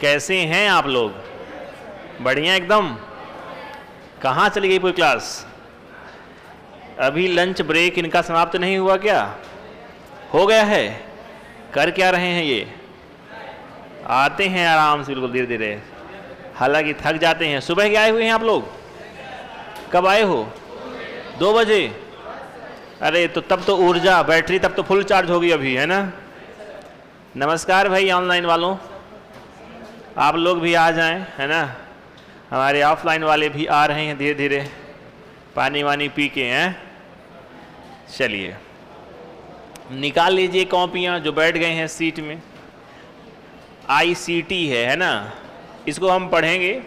कैसे हैं आप लोग? बढ़िया एकदम। कहाँ चली गई पूरी क्लास? अभी लंच ब्रेक इनका समाप्त नहीं हुआ क्या? हो गया है? कर क्या रहे हैं ये? आते हैं आराम से, बिल्कुल धीरे धीरे, हालांकि थक जाते हैं। सुबह के आए हुए हैं आप लोग? कब आए हो? 2 बजे? अरे तो तब तो ऊर्जा, बैटरी तब तो फुल चार्ज होगी अभी, है ना? नमस्कार भाई ऑनलाइन वालों, आप लोग भी आ जाएं, है ना? हमारे ऑफलाइन वाले भी आ रहे हैं धीरे धीरे, पानी वानी पी के हैं। चलिए निकाल लीजिए कॉपियाँ जो बैठ गए हैं सीट में। ICT है ना? इसको हम पढ़ेंगे।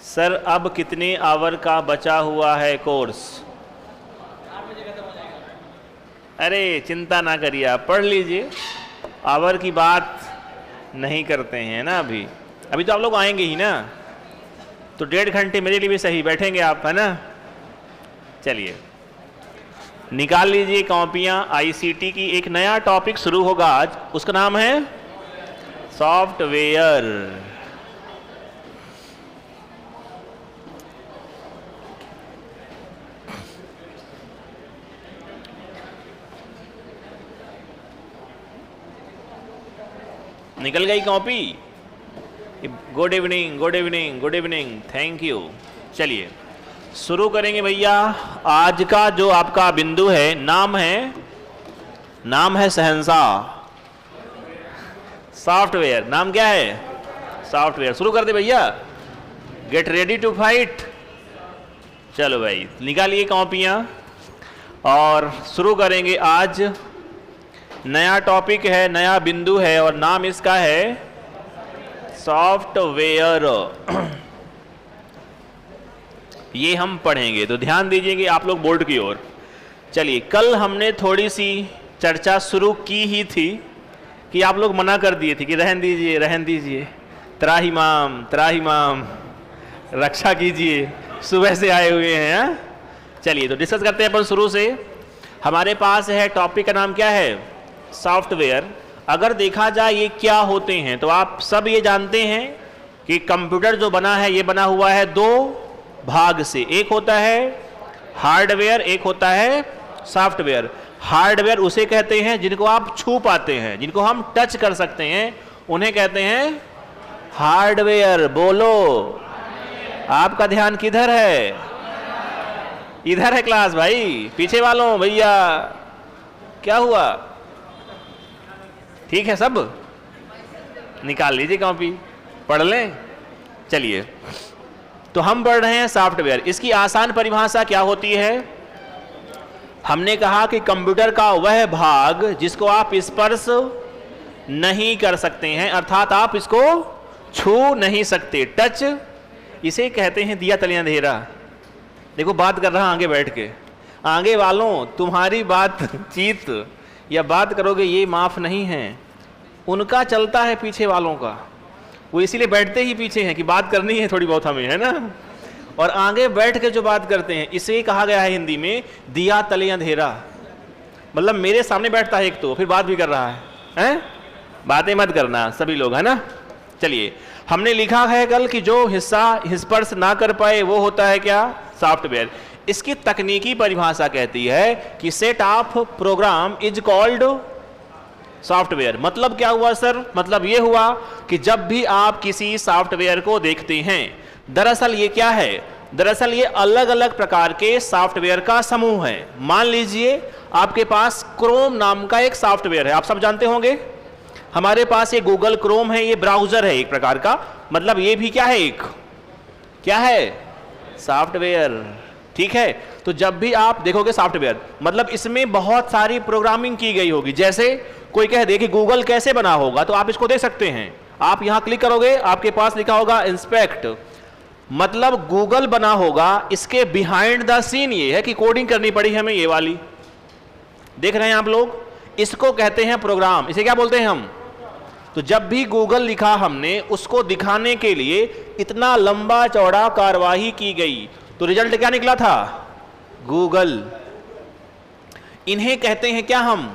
सर अब कितने आवर का बचा हुआ है कोर्स? 8 बजे खत्म हो जाएगा। अरे चिंता ना करिए, आप पढ़ लीजिए। आवर की बात नहीं करते हैं ना अभी तो आप लोग आएंगे ही ना, तो 1.5 घंटे मेरे लिए भी सही बैठेंगे आप, है ना? चलिए निकाल लीजिए कॉपियाँ। ICT की एक नया टॉपिक शुरू होगा आज, उसका नाम है सॉफ्टवेयर। निकल गई copy? Good evening, good evening, good evening, thank you. चलिए शुरू करेंगे भैया। आज का जो आपका बिंदु है, नाम है शहंशाह। सॉफ्टवेयर, नाम क्या है? सॉफ्टवेयर। शुरू कर दे भैया, गेट रेडी टू फाइट। चलो भाई निकालिए कॉपियाँ और शुरू करेंगे। आज नया टॉपिक है, नया बिंदु है और नाम इसका है सॉफ्टवेयर। ये हम पढ़ेंगे, तो ध्यान दीजिएगा आप लोग बोर्ड की ओर। चलिए कल हमने थोड़ी सी चर्चा शुरू की ही थी कि आप लोग मना कर दिए थे कि रहन दीजिए, रहन दीजिए, त्राहिमाम त्राहिमाम, रक्षा कीजिए, सुबह से आए हुए हैं, हाँ? चलिए तो डिस्कस करते हैं अपन शुरू से। हमारे पास है टॉपिक का नाम क्या है? सॉफ्टवेयर। अगर देखा जाए ये क्या होते हैं, तो आप सब ये जानते हैं कि कंप्यूटर जो बना है ये बना हुआ है 2 भाग से। एक होता है हार्डवेयर, एक होता है सॉफ्टवेयर। हार्डवेयर उसे कहते हैं जिनको आप छू पाते हैं, जिनको हम टच कर सकते हैं, उन्हें कहते हैं हार्डवेयर। बोलो, आपका ध्यान किधर है? इधर है क्लास भाई, पीछे वालों भैया क्या हुआ? ठीक है सब? निकाल लीजिए कॉपी, पढ़ लें। चलिए तो हम पढ़ रहे हैं सॉफ्टवेयर। इसकी आसान परिभाषा क्या होती है? हमने कहा कि कंप्यूटर का वह भाग जिसको आप स्पर्श नहीं कर सकते हैं, अर्थात आप इसको छू नहीं सकते, टच, इसे कहते हैं दिया तले अंधेरा। देखो बात कर रहा आगे बैठ के, आगे वालों तुम्हारी बातचीत या बात करोगे ये माफ नहीं है, उनका चलता है पीछे वालों का, वो इसीलिए बैठते ही पीछे हैं कि बात करनी है थोड़ी बहुत हमें, है ना? और आगे बैठ के जो बात करते हैं इसे कहा गया है हिंदी में दिया तले अंधेरा। मतलब मेरे सामने बैठता है एक तो फिर बात भी कर रहा है? बातें मत करना सभी लोग, है ना? चलिए हमने लिखा है कल कि जो हिस्सा स्पर्श ना कर पाए वो होता है क्या? सॉफ्टवेयर। इसकी तकनीकी परिभाषा कहती है कि set of program is called software. मतलब क्या हुआ सर? मतलब ये हुआ कि जब भी आप किसी सॉफ्टवेयर को देखते हैं, दरअसल ये क्या है? दरअसल ये अलग अलग प्रकार के सॉफ्टवेयर का समूह है। मान लीजिए आपके पास क्रोम नाम का एक सॉफ्टवेयर है, आप सब जानते होंगे। हमारे पास ये गूगल क्रोम है, ये ब्राउजर है एक प्रकार का, मतलब ये भी क्या है? एक क्या है? सॉफ्टवेयर। ठीक है, तो जब भी आप देखोगे सॉफ्टवेयर, मतलब इसमें बहुत सारी प्रोग्रामिंग की गई होगी। जैसे कोई कह दे कि गूगल कैसे बना होगा, तो आप इसको देख सकते हैं। आप यहां क्लिक करोगे, आपके पास लिखा होगा इंस्पेक्ट, मतलब गूगल बना होगा। इसके बिहाइंड द सीन ये है कि कोडिंग करनी पड़ी हमें, ये वाली देख रहे हैं आप लोग, इसको कहते हैं प्रोग्राम। इसे क्या बोलते हैं हम? तो जब भी गूगल लिखा हमने, उसको दिखाने के लिए इतना लंबा चौड़ा कार्यवाही की गई, तो रिजल्ट क्या निकला था? गूगल। इन्हें कहते हैं क्या हम?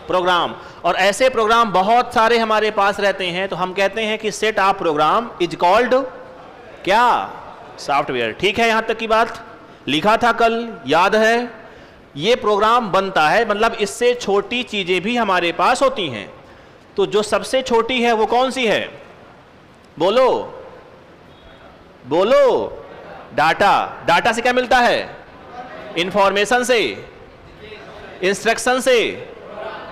प्रोग्राम। और ऐसे प्रोग्राम बहुत सारे हमारे पास रहते हैं, तो हम कहते हैं कि set of program is called क्या? सॉफ्टवेयर। ठीक है, यहां तक की बात लिखा था कल, याद है? ये प्रोग्राम बनता है, मतलब इससे छोटी चीजें भी हमारे पास होती हैं। तो जो सबसे छोटी है वो कौन सी है? बोलो बोलो। डाटा। डाटा से क्या मिलता है? इंफॉर्मेशन से, इंस्ट्रक्शन से,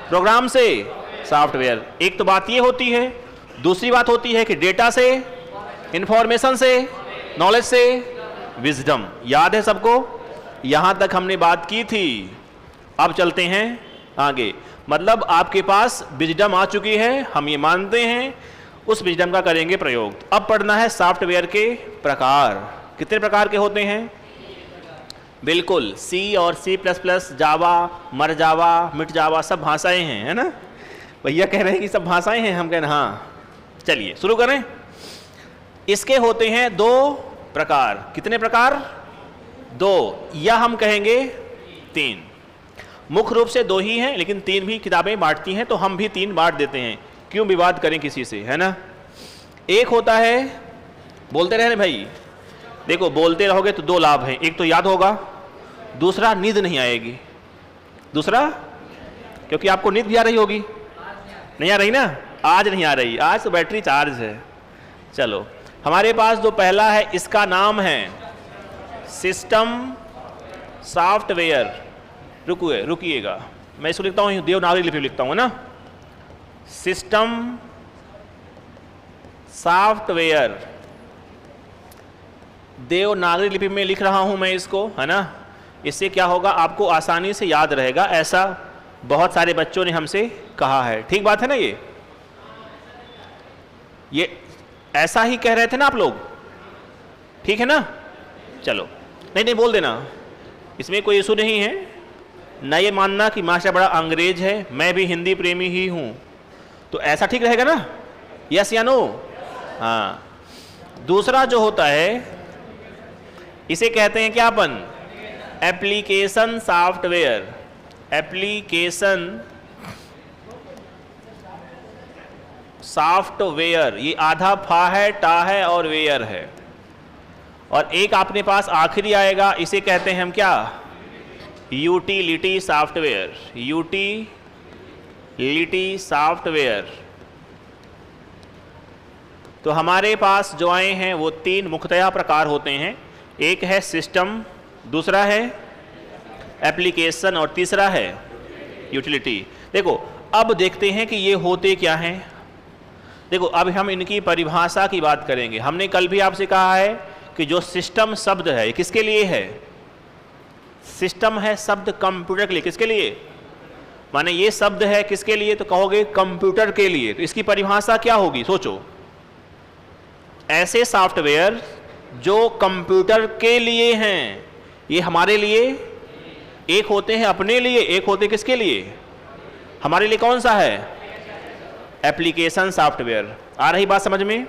प्रोग्राम से, सॉफ्टवेयर। एक तो बात ये होती है। दूसरी बात होती है कि डेटा से, इंफॉर्मेशन से, नॉलेज से, विजडम। याद है सबको? यहां तक हमने बात की थी। अब चलते हैं आगे। मतलब आपके पास विजडम आ चुकी है, हम ये मानते हैं। उस विजडम का करेंगे प्रयोग। अब पढ़ना है सॉफ्टवेयर के प्रकार। कितने प्रकार के होते हैं? बिल्कुल, सी और C++, जावा, मर जावा, मिट जावा, सब भाषाएं हैं, है ना? भैया कह रहे हैं कि सब भाषाएं हैं, हम कह रहे हैं हाँ। चलिए शुरू करें। इसके होते हैं दो प्रकार। कितने प्रकार? दो, या हम कहेंगे तीन। मुख्य रूप से दो ही हैं, लेकिन तीन भी किताबें बांटती हैं, तो हम भी तीन बांट देते हैं। क्यों विवाद करें किसी से, है ना? एक होता है, बोलते रहे भाई, देखो बोलते रहोगे तो दो लाभ हैं। एक तो याद होगा, दूसरा नींद नहीं आएगी। दूसरा क्योंकि आपको नींद भी आ रही होगी। नहीं आ रही ना? आज नहीं आ रही, आज तो बैटरी चार्ज है। चलो, हमारे पास जो पहला है, इसका नाम है सिस्टम सॉफ्टवेयर। रुकिएगा, मैं इसको लिखता हूँ देवनागरी लिपि में लिखता हूँ ना। सिस्टम सॉफ्टवेयर देवनागरी लिपि में लिख रहा हूं मैं इसको, है ना? इससे क्या होगा, आपको आसानी से याद रहेगा। ऐसा बहुत सारे बच्चों ने हमसे कहा है। ठीक बात है ना? ये ऐसा ही कह रहे थे ना आप लोग? ठीक है ना? चलो, नहीं बोल देना, इसमें कोई इशू नहीं है। ना ये मानना कि मास्टर बड़ा अंग्रेज है, मैं भी हिंदी प्रेमी ही हूं। तो ऐसा ठीक रहेगा ना? यस या नो? हाँ। दूसरा जो होता है, इसे कहते हैं क्या अपन? Application software. Application software. ये आधा फा है, टा है और वेयर है। और एक आपने पास आखिरी आएगा, इसे कहते हैं हम क्या? Utility software. Utility software. तो हमारे पास जो आए हैं वो तीन मुख्यतः प्रकार होते हैं। एक है सिस्टम, दूसरा है एप्लीकेशन और तीसरा है यूटिलिटी। देखो, अब देखते हैं कि ये होते क्या हैं। देखो, अब हम इनकी परिभाषा की बात करेंगे। हमने कल भी आपसे कहा है कि जो सिस्टम शब्द है, किसके लिए है? सिस्टम है शब्द कंप्यूटर के लिए। किसके लिए? माने ये शब्द है किसके लिए? तो कहोगे कंप्यूटर के लिए। तो इसकी परिभाषा क्या होगी? सोचो, ऐसे सॉफ्टवेयर जो कंप्यूटर के लिए हैं। ये हमारे लिए एक होते हैं अपने लिए, एक होते किसके लिए? हमारे लिए कौन सा है? Application software. आ रही बात समझ में?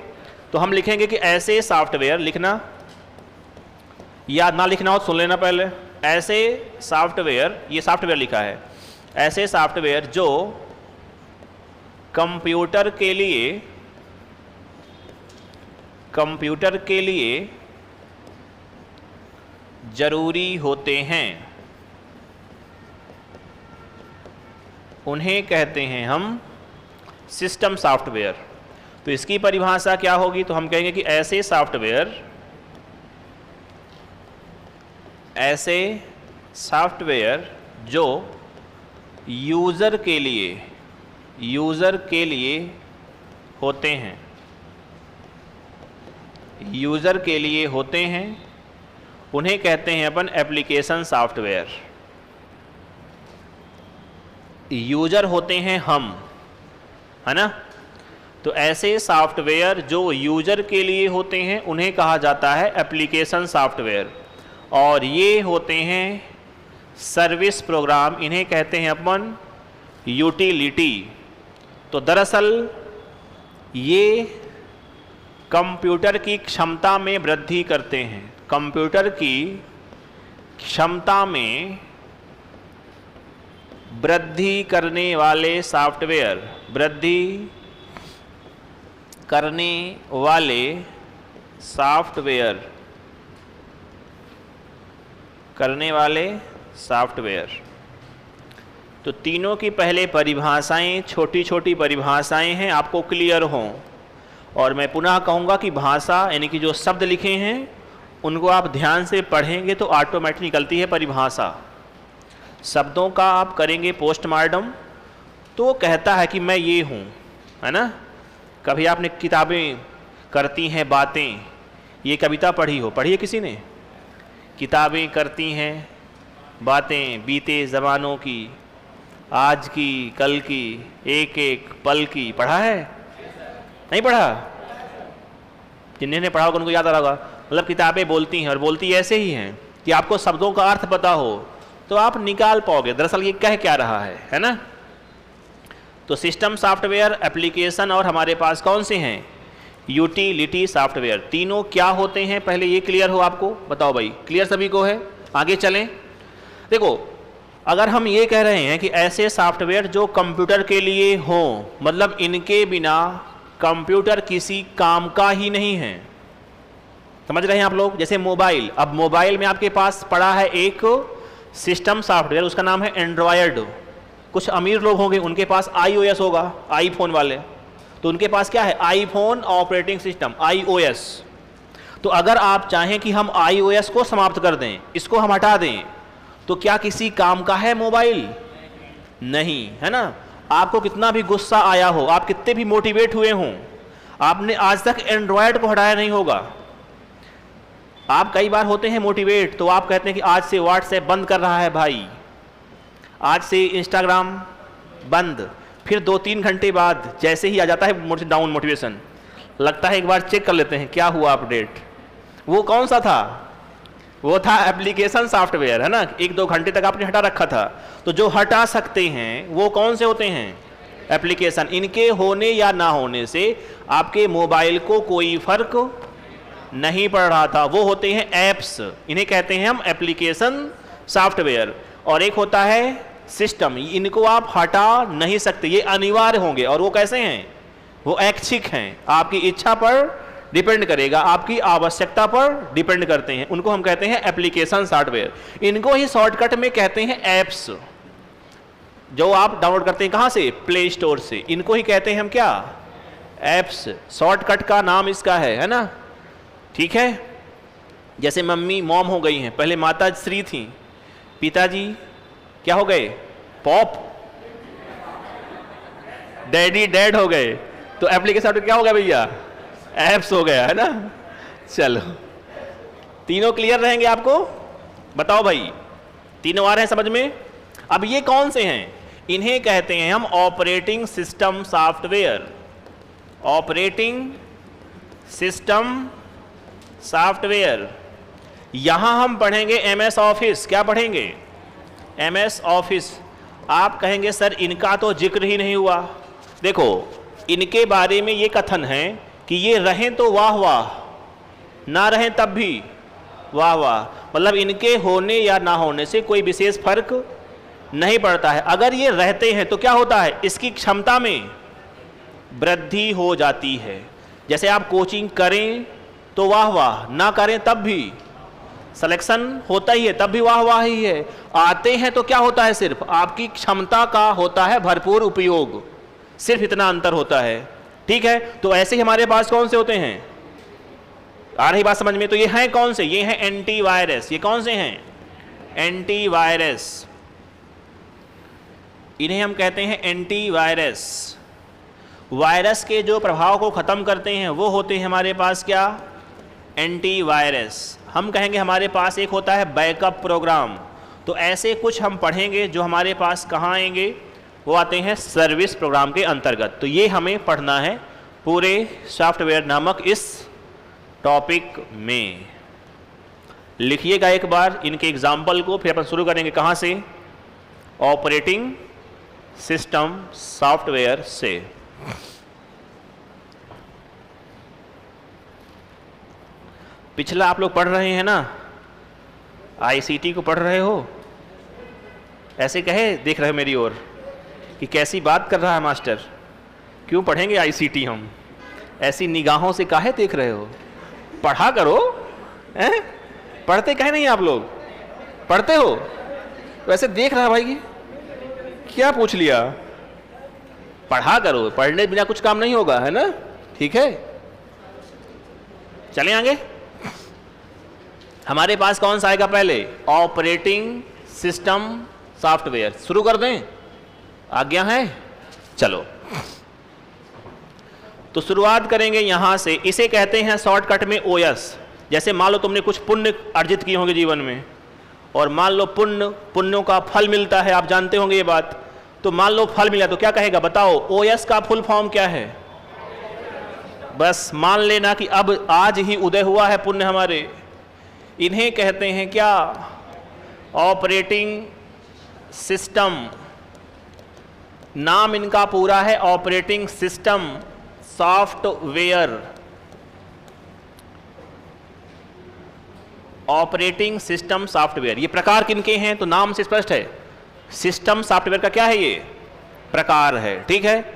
तो हम लिखेंगे कि ऐसे सॉफ्टवेयर, लिखना याद ना लिखना हो सुन लेना पहले। ऐसे सॉफ्टवेयर, ये सॉफ्टवेयर लिखा है, ऐसे सॉफ्टवेयर जो कंप्यूटर के लिए जरूरी होते हैं, उन्हें कहते हैं हम सिस्टम सॉफ्टवेयर। तो इसकी परिभाषा क्या होगी? तो हम कहेंगे कि ऐसे सॉफ्टवेयर जो यूज़र के लिए होते हैं, यूज़र के लिए होते हैं, उन्हें कहते हैं अपन एप्लीकेशन सॉफ्टवेयर। यूज़र होते हैं हम, है ना? तो ऐसे सॉफ्टवेयर जो यूज़र के लिए होते हैं उन्हें कहा जाता है एप्लीकेशन सॉफ्टवेयर। और ये होते हैं सर्विस प्रोग्राम, इन्हें कहते हैं अपन यूटिलिटी। तो दरअसल ये कंप्यूटर की क्षमता में वृद्धि करते हैं। कंप्यूटर की क्षमता में वृद्धि करने वाले सॉफ्टवेयर, वृद्धि करने वाले सॉफ्टवेयर, करने वाले सॉफ्टवेयर। तो तीनों की पहले परिभाषाएं छोटी छोटी परिभाषाएं हैं, आपको क्लियर हों। और मैं पुनः कहूँगा कि भाषा यानी कि जो शब्द लिखे हैं उनको आप ध्यान से पढ़ेंगे तो ऑटोमेटिक निकलती है परिभाषा। शब्दों का आप करेंगे पोस्टमार्टम तो वो कहता है कि मैं ये हूँ, है ना। कभी आपने किताबें करती हैं बातें, ये कविता पढ़ी हो, पढ़ी है किसी ने? किताबें करती हैं बातें बीते ज़मानों की, आज की कल की, एक एक पल की, पढ़ा है? नहीं पढ़ा? जिन्होंने पढ़ा होगा उनको याद आ रहा होगा। मतलब किताबें बोलती हैं और बोलती ऐसे ही हैं कि आपको शब्दों का अर्थ पता हो तो आप निकाल पाओगे दरअसल ये कह क्या रहा है ना। तो सिस्टम सॉफ्टवेयर, एप्लीकेशन और हमारे पास कौन से हैं? Utility software. तीनों क्या होते हैं पहले ये क्लियर हो आपको? बताओ भाई, क्लियर सभी को है? आगे चलें। देखो, अगर हम ये कह रहे हैं कि ऐसे सॉफ्टवेयर जो कंप्यूटर के लिए हों, मतलब इनके बिना कंप्यूटर किसी काम का ही नहीं है। समझ रहे हैं आप लोग? जैसे मोबाइल, अब मोबाइल में आपके पास पड़ा है एक सिस्टम सॉफ्टवेयर, उसका नाम है एंड्रॉयड। कुछ अमीर लोग होंगे उनके पास iOS होगा, आईफोन वाले, तो उनके पास क्या है? IPhone operating system, iOS। तो अगर आप चाहें कि हम iOS को समाप्त कर दें, इसको हम हटा दें, तो क्या किसी काम का है मोबाइल? नहीं, है ना। आपको कितना भी गुस्सा आया हो, आप कितने भी मोटिवेट हुए हों, आपने आज तक एंड्रॉयड को हटाया नहीं होगा। आप कई बार होते हैं मोटिवेट, तो आप कहते हैं कि आज से व्हाट्सएप बंद कर रहा है भाई, आज से इंस्टाग्राम बंद। फिर 2-3 घंटे बाद जैसे ही आ जाता है डाउन मोटिवेशन, लगता है एक बार चेक कर लेते हैं क्या हुआ अपडेट। वो कौन सा था? वो था एप्लीकेशन सॉफ्टवेयर, है ना। 1-2 घंटे तक आपने हटा रखा था। तो जो हटा सकते हैं वो कौन से होते हैं? एप्लीकेशन। इनके होने या ना होने से आपके मोबाइल को कोई फर्क नहीं पड़ रहा था। वो होते हैं ऐप्स, इन्हें कहते हैं हम एप्लीकेशन सॉफ्टवेयर। और एक होता है सिस्टम, इनको आप हटा नहीं सकते, ये अनिवार्य होंगे। और वो कैसे हैं? वो ऐच्छिक हैं, आपकी इच्छा पर डिपेंड करेगा, आपकी आवश्यकता पर डिपेंड करते हैं। उनको हम कहते हैं एप्लीकेशन सॉफ्टवेयर। इनको ही शॉर्टकट में कहते हैं ऐप्स, जो आप डाउनलोड करते हैं कहाँ से? प्ले स्टोर से। इनको ही कहते हैं हम क्या? ऐप्स। शॉर्टकट का नाम इसका है ना। ठीक है। जैसे मम्मी मॉम हो गई हैं, पहले माता श्री थी, पिताजी क्या हो गए? पॉप। डैडी डैड हो गए, तो एप्लीकेशन क्या हो गया भैया? ऐप्स हो गया, है ना। चलो, तीनों क्लियर रहेंगे आपको? बताओ भाई, तीनों आ रहे हैं समझ में? अब ये कौन से हैं? इन्हें कहते हैं हम operating system software. Operating system software. यहां हम पढ़ेंगे MS ऑफिस। क्या पढ़ेंगे? MS office. आप कहेंगे सर इनका तो जिक्र ही नहीं हुआ। देखो, इनके बारे में ये कथन है कि ये रहें तो वाह वाह, ना रहें तब भी वाह वाह। मतलब इनके होने या ना होने से कोई विशेष फर्क नहीं पड़ता है। अगर ये रहते हैं तो क्या होता है? इसकी क्षमता में वृद्धि हो जाती है। जैसे आप कोचिंग करें तो वाह वाह, ना करें तब भी सिलेक्शन होता ही है, तब भी वाह वाह ही है। आते हैं तो क्या होता है? सिर्फ आपकी क्षमता का होता है भरपूर उपयोग, सिर्फ इतना अंतर होता है। ठीक है। तो ऐसे ही हमारे पास कौन से होते हैं? आ रही बात समझ में? तो ये हैं कौन से? ये हैं एंटीवायरस। ये कौन से हैं? एंटीवायरस। इन्हें हम कहते हैं एंटीवायरस। वायरस के जो प्रभाव को खत्म करते हैं वो होते हैं हमारे पास क्या? एंटीवायरस। हम कहेंगे हमारे पास एक होता है बैकअप प्रोग्राम। तो ऐसे कुछ हम पढ़ेंगे जो हमारे पास कहाँ आएंगे? वो आते हैं सर्विस प्रोग्राम के अंतर्गत। तो ये हमें पढ़ना है पूरे सॉफ्टवेयर नामक इस टॉपिक में। लिखिएगा एक बार इनके एग्जाम्पल को, फिर अपन शुरू करेंगे कहाँ से? ऑपरेटिंग सिस्टम सॉफ्टवेयर से। पिछला आप लोग पढ़ रहे हैं ना, ICT को पढ़ रहे हो? ऐसे कहे, देख रहे हो मेरी ओर कि कैसी बात कर रहा है मास्टर, क्यों पढ़ेंगे आईसीटी हम, ऐसी निगाहों से काहे देख रहे हो, पढ़ा करो। हैं? पढ़ते कहे नहीं आप लोग, पढ़ते हो? वैसे देख रहा है भाई, क्या पूछ लिया, पढ़ा करो, पढ़ने बिना कुछ काम नहीं होगा, है ना? ठीक है, चलें आगे। हमारे पास कौन सा आएगा पहले? Operating system software. शुरू कर दें, आज्ञा है? चलो, तो शुरुआत करेंगे यहां से। इसे कहते हैं शॉर्टकट में ओएस। जैसे मान लो तुमने कुछ पुण्य अर्जित किए होंगे जीवन में, और मान लो पुण्यों का फल मिलता है, आप जानते होंगे ये बात। तो मान लो फल मिला तो क्या कहेगा, बताओ ओएस का फुल फॉर्म क्या है? बस मान लेना कि अब आज ही उदय हुआ है पुण्य हमारे। इन्हें कहते हैं क्या? Operating system. नाम इनका पूरा है operating system software. Operating system software, ये प्रकार किनके हैं? तो नाम से स्पष्ट है, सिस्टम सॉफ्टवेयर का क्या है? ये प्रकार है। ठीक है,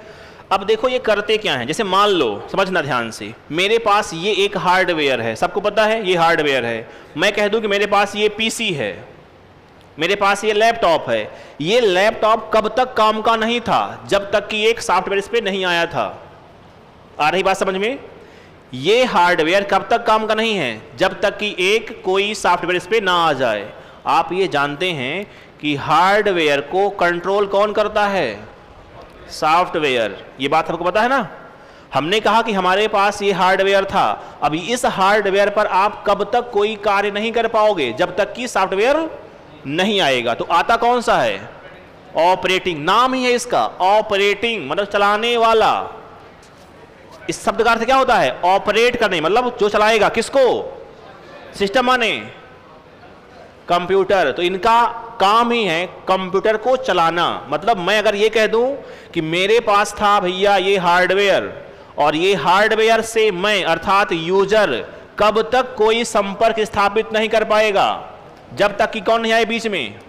अब देखो ये करते क्या हैं। जैसे मान लो, समझना ध्यान से, मेरे पास ये एक हार्डवेयर है, सबको पता है ये हार्डवेयर है। मैं कह दूं कि मेरे पास ये पीसी है, मेरे पास ये लैपटॉप है। ये लैपटॉप कब तक काम का नहीं था? जब तक कि एक सॉफ्टवेयर इस पर नहीं आया था। आ रही बात समझ में? ये हार्डवेयर कब तक काम का नहीं है? जब तक कि एक कोई सॉफ्टवेयर इस पर ना आ जाए। आप ये जानते हैं कि हार्डवेयर को कंट्रोल कौन करता है? सॉफ्टवेयर। ये बात हमको पता है ना? हमने कहा कि हमारे पास ये हार्डवेयर था। अभी इस हार्डवेयर पर आप कब तक कोई कार्य नहीं कर पाओगे? जब तक कि सॉफ्टवेयर नहीं आएगा। तो आता कौन सा है? ऑपरेटिंग। नाम ही है इसका ऑपरेटिंग, मतलब चलाने वाला। इस शब्द का अर्थ क्या होता है? ऑपरेट करने, मतलब जो चलाएगा। किसको? सिस्टम माने कंप्यूटर। तो इनका काम ही है कंप्यूटर को चलाना। मतलब मैं अगर ये कह दूं कि मेरे पास था भैया ये हार्डवेयर, और ये हार्डवेयर से मैं अर्थात यूजर कब तक कोई संपर्क स्थापित नहीं कर पाएगा? जब तक कि कौन नहीं आए बीच में?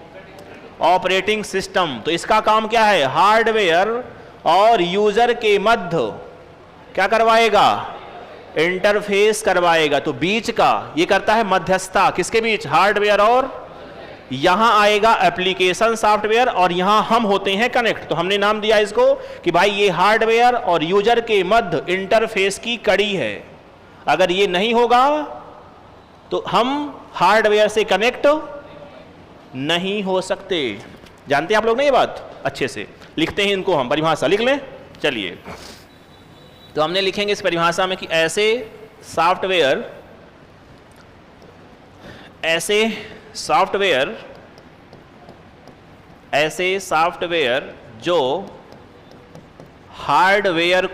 Operating system. तो इसका काम क्या है? हार्डवेयर और यूजर के मध्य क्या करवाएगा? इंटरफेस करवाएगा। तो बीच का ये करता है मध्यस्थता। किसके बीच? हार्डवेयर और, यहां आएगा एप्लीकेशन सॉफ्टवेयर, और यहां हम होते हैं कनेक्ट। तो हमने नाम दिया इसको कि भाई ये हार्डवेयर और यूजर के मध्य इंटरफेस की कड़ी है। अगर ये नहीं होगा तो हम हार्डवेयर से कनेक्ट नहीं हो सकते। जानते हैं आप लोग ना ये बात? अच्छे से लिखते हैं इनको हम, परिभाषा लिख लें। चलिए, तो हमने लिखेंगे इस परिभाषा में कि ऐसे सॉफ्टवेयर जो हार्डवेयर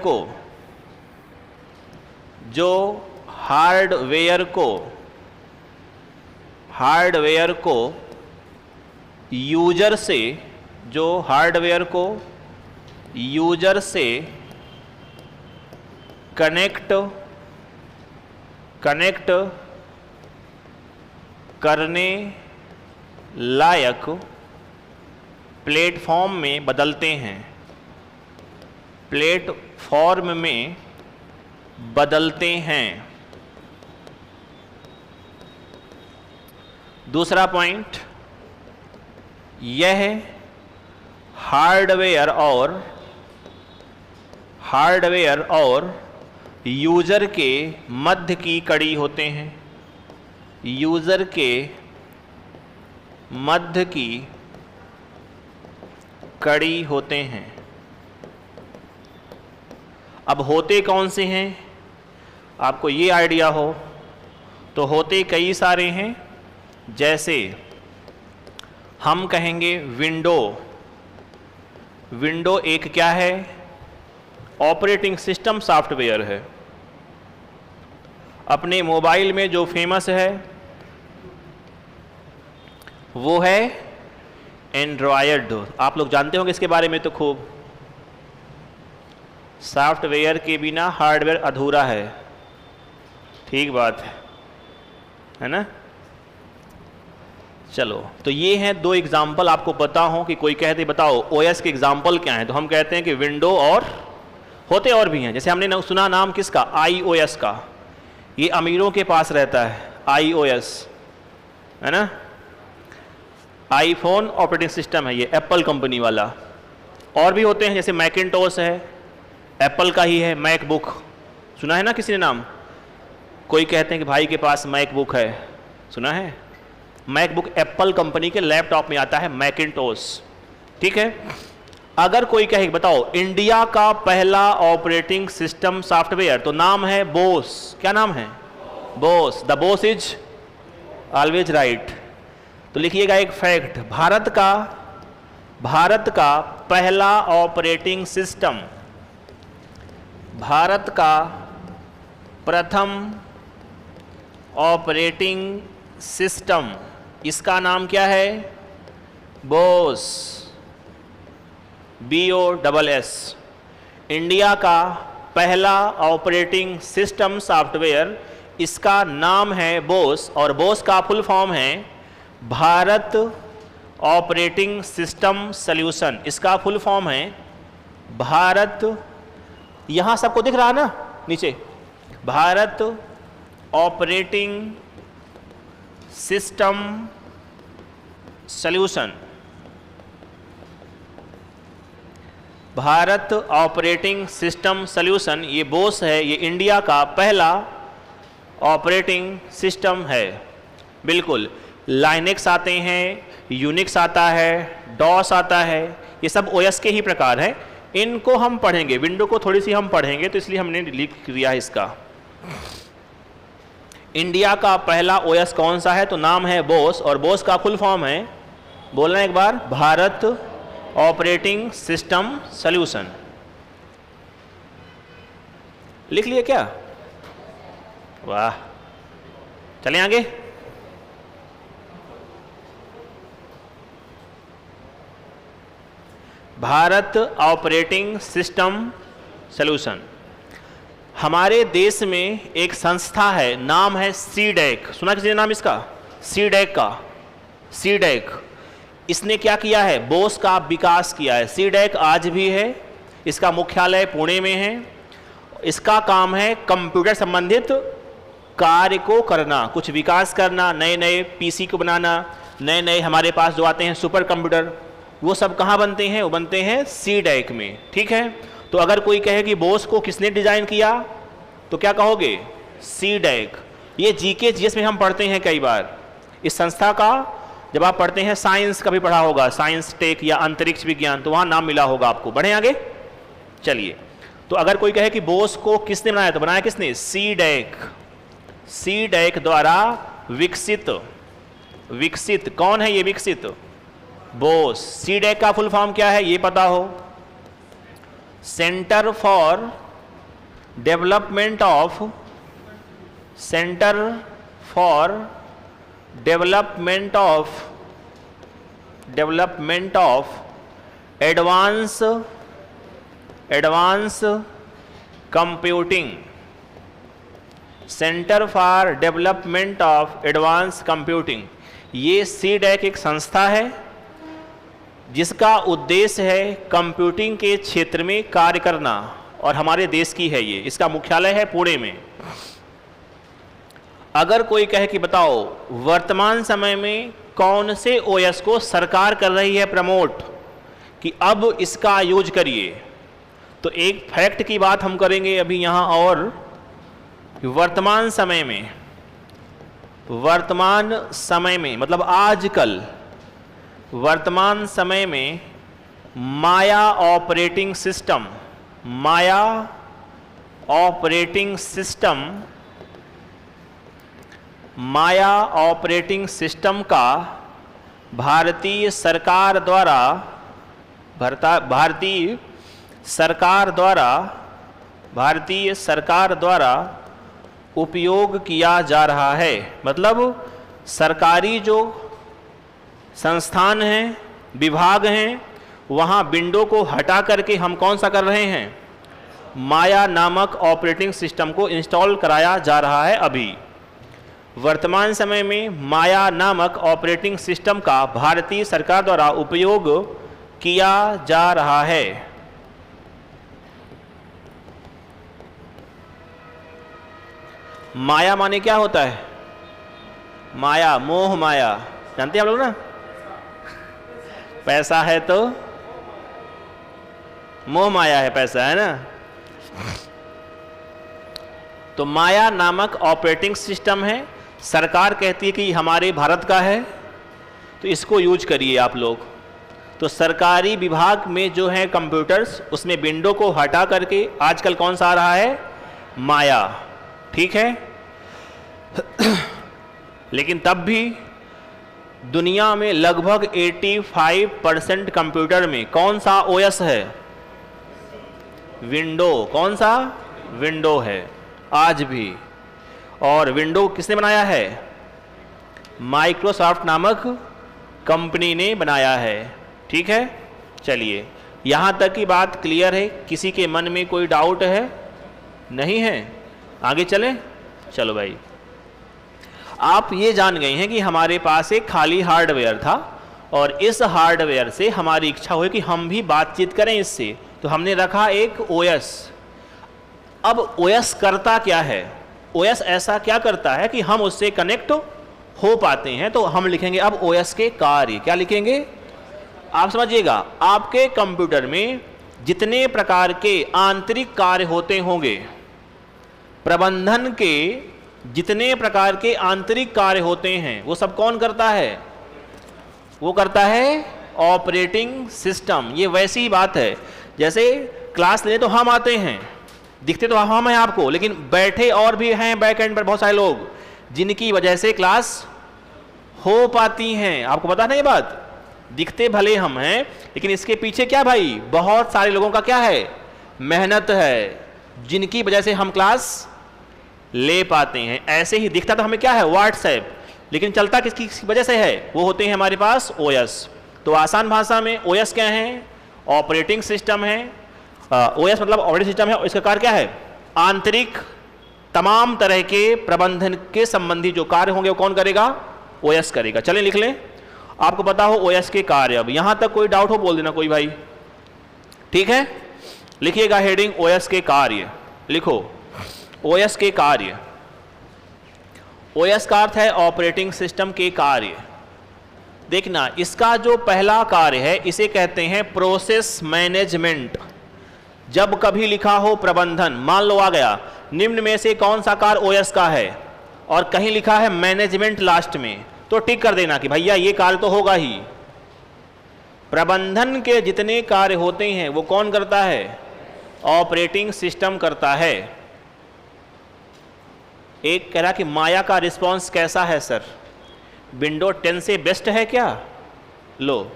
को यूजर से कनेक्ट करने लायक प्लेटफॉर्म में बदलते हैं। दूसरा पॉइंट, यह हार्डवेयर और यूजर के मध्य की कड़ी होते हैं। यूजर के मध्य की कड़ी होते हैं। अब होते कौन से हैं? आपको ये आइडिया हो तो होते कई सारे हैं। जैसे हम कहेंगे विंडो एक क्या है? ऑपरेटिंग सिस्टम सॉफ्टवेयर है। अपने मोबाइल में जो फेमस है वो है एंड्रॉयड। आप लोग जानते होंगे इसके बारे में तो खूब। सॉफ्टवेयर के बिना हार्डवेयर अधूरा है। ठीक बात है ना? चलो, तो ये हैं दो एग्जाम्पल आपको पता हो कि कोई कहते बताओ ओएस के एग्जाम्पल क्या है, तो हम कहते हैं कि विंडो, और होते और भी हैं। जैसे हमने सुना नाम किसका, iOS का, ये अमीरों के पास रहता है iOS, है ना, आईफोन ऑपरेटिंग सिस्टम है ये, एप्पल कंपनी वाला। और भी होते हैं जैसे मैकिंटोश है, एप्पल का ही है। मैकबुक सुना है ना किसी ने नाम, कोई कहते हैं कि भाई के पास मैकबुक है, सुना है, मैकबुक एप्पल कंपनी के लैपटॉप में आता है मैकिंटोश, ठीक है। अगर कोई कहे बताओ इंडिया का पहला ऑपरेटिंग सिस्टम सॉफ्टवेयर, तो नाम है बोस। क्या नाम है, Bose. The Bose is always right. तो लिखिएगा एक फैक्ट, भारत का पहला ऑपरेटिंग सिस्टम, भारत का प्रथम ऑपरेटिंग सिस्टम, इसका नाम क्या है, बोस, BOSS। इंडिया का पहला ऑपरेटिंग सिस्टम सॉफ्टवेयर, इसका नाम है बोस, और बोस का फुल फॉर्म है भारत ऑपरेटिंग सिस्टम सॉल्यूशन। इसका फुल फॉर्म है भारत, यहां सबको दिख रहा है ना नीचे, Bharat operating system solution, Bharat operating system solution, ये बोस है, ये इंडिया का पहला ऑपरेटिंग सिस्टम है। बिल्कुल, लाइनेक्स आते हैं, यूनिक्स आता है, डॉस आता है, ये सब ओएस के ही प्रकार हैं। इनको हम पढ़ेंगे, विंडो को थोड़ी सी हम पढ़ेंगे, तो इसलिए हमने लिख दिया है इसका। इंडिया का पहला ओएस कौन सा है, तो नाम है बोस, और बोस का फुल फॉर्म है, बोलना एक बार, भारत ऑपरेटिंग सिस्टम सॉल्यूशन। लिख लिए क्या, वाह। चलें आगे। Bharat operating system solution. हमारे देश में एक संस्था है, नाम है सीडैक। सुना किसी ने नाम इसका, सीडैक का, सीडैक। इसने क्या किया है, बोस का विकास किया है। सीडैक आज भी है, इसका मुख्यालय पुणे में है। इसका काम है कंप्यूटर संबंधित कार्य को करना, कुछ विकास करना, नए नए पीसी को बनाना, नए नए हमारे पास जो आते हैं सुपर कंप्यूटर, वो सब कहाँ बनते हैं, वो बनते हैं सीडैक में, ठीक है। तो अगर कोई कहे कि बोस को किसने डिजाइन किया, तो क्या कहोगे, सीडैक। ये जीके जीएस में हम पढ़ते हैं कई बार। इस संस्था का जब आप पढ़ते हैं, साइंस का भी पढ़ा होगा, साइंस टेक या अंतरिक्ष विज्ञान, तो वहां नाम मिला होगा आपको। बढ़े आगे, चलिए। तो अगर कोई कहे कि बोस को किसने बनाया, तो बनाया किसने, सीडैक। सीडैक द्वारा विकसित, विकसित कौन है ये विकसित, बोस। सीडैक का फुल फॉर्म क्या है ये पता हो, centre for development of, centre for development of advance computing, centre for development of advance computing. ये सीडैक एक संस्था है जिसका उद्देश्य है कंप्यूटिंग के क्षेत्र में कार्य करना, और हमारे देश की है ये। इसका मुख्यालय है पुणे में। अगर कोई कहे कि बताओ वर्तमान समय में कौन से ओएस को सरकार कर रही है प्रमोट, कि अब इसका यूज करिए, तो एक फैक्ट की बात हम करेंगे अभी यहाँ, और वर्तमान समय में मतलब आजकल, वर्तमान समय में माया ऑपरेटिंग सिस्टम, माया ऑपरेटिंग सिस्टम, माया ऑपरेटिंग सिस्टम का भारतीय सरकार द्वारा उपयोग किया जा रहा है। मतलब सरकारी जो संस्थान हैं, विभाग हैं, वहाँ विंडो को हटा करके हम कौन सा कर रहे हैं, माया नामक ऑपरेटिंग सिस्टम को इंस्टॉल कराया जा रहा है अभी। वर्तमान समय में माया नामक ऑपरेटिंग सिस्टम का भारतीय सरकार द्वारा उपयोग किया जा रहा है। माया माने क्या होता है? माया, मोह माया, जानते हैं आप लोग ना? पैसा है तो मोह माया है, पैसा है ना। तो माया नामक ऑपरेटिंग सिस्टम है, सरकार कहती है कि हमारे भारत का है, तो इसको यूज करिए आप लोग। तो सरकारी विभाग में जो है कंप्यूटर्स, उसमें विंडो को हटा करके आजकल कौन सा आ रहा है? माया, ठीक है। लेकिन तब भी दुनिया में लगभग 85% कंप्यूटर में कौन सा ओएस है? विंडो। कौन सा? विंडो है आज भी। और विंडो किसने बनाया है? माइक्रोसॉफ्ट नामक कंपनी ने बनाया है, ठीक है। चलिए, यहां तक की बात क्लियर है? किसी के मन में कोई डाउट है? नहीं है? आगे चलें? चलो भाई, आप ये जान गए हैं कि हमारे पास एक खाली हार्डवेयर था और इस हार्डवेयर से हमारी इच्छा हुई कि हम भी बातचीत करें इससे, तो हमने रखा एक ओएस। अब ओएस करता क्या है? ओएस ऐसा क्या करता है कि हम उससे कनेक्ट हो पाते हैं। तो हम लिखेंगे अब ओएस के कार्य। क्या लिखेंगे? आप समझिएगा, आपके कंप्यूटर में जितने प्रकार के आंतरिक कार्य होते होंगे, प्रबंधन के जितने प्रकार के आंतरिक कार्य होते हैं, वो सब कौन करता है? वो करता है ऑपरेटिंग सिस्टम। ये वैसी ही बात है जैसे क्लास लें तो हम आते हैं, दिखते तो हम हैं आपको, लेकिन बैठे और भी हैं बैक एंड पर बहुत सारे लोग जिनकी वजह से क्लास हो पाती हैं। आपको पता नहीं ये बात? दिखते भले हम हैं, लेकिन इसके पीछे क्या भाई? बहुत सारे लोगों का क्या है? मेहनत है, जिनकी वजह से हम क्लास ले पाते हैं। ऐसे ही दिखता तो हमें क्या है? व्हाट्सएप, लेकिन चलता किसकी वजह से है? वो होते हैं हमारे पास ओएस। तो आसान भाषा में ओएस क्या है? ऑपरेटिंग सिस्टम है। ओएस मतलब ऑपरेटिंग सिस्टम है, और इसका कार्य क्या है? आंतरिक तमाम तरह के प्रबंधन के संबंधी जो कार्य होंगे वो कौन करेगा? ओएस करेगा। चलें लिख लें, आपको पता हो ओएस के कार्य। अब यहां तक कोई डाउट हो बोल देना कोई भाई, ठीक है। लिखिएगा हेडिंग ओएस के कार्य, लिखो ओएस के कार्य। ओएस का अर्थ है ऑपरेटिंग सिस्टम के कार्य। देखना, इसका जो पहला कार्य है इसे कहते हैं प्रोसेस मैनेजमेंट। जब कभी लिखा हो प्रबंधन, मान लो आ गया निम्न में से कौन सा कार्य ओएस का है, और कहीं लिखा है मैनेजमेंट लास्ट में, तो टिक कर देना कि भैया ये कार्य तो होगा ही। प्रबंधन के जितने कार्य होते हैं वो कौन करता है? ऑपरेटिंग सिस्टम करता है। एक कह रहा कि माया का रिस्पॉन्स कैसा है सर? विंडो 10 से बेस्ट है क्या? लो,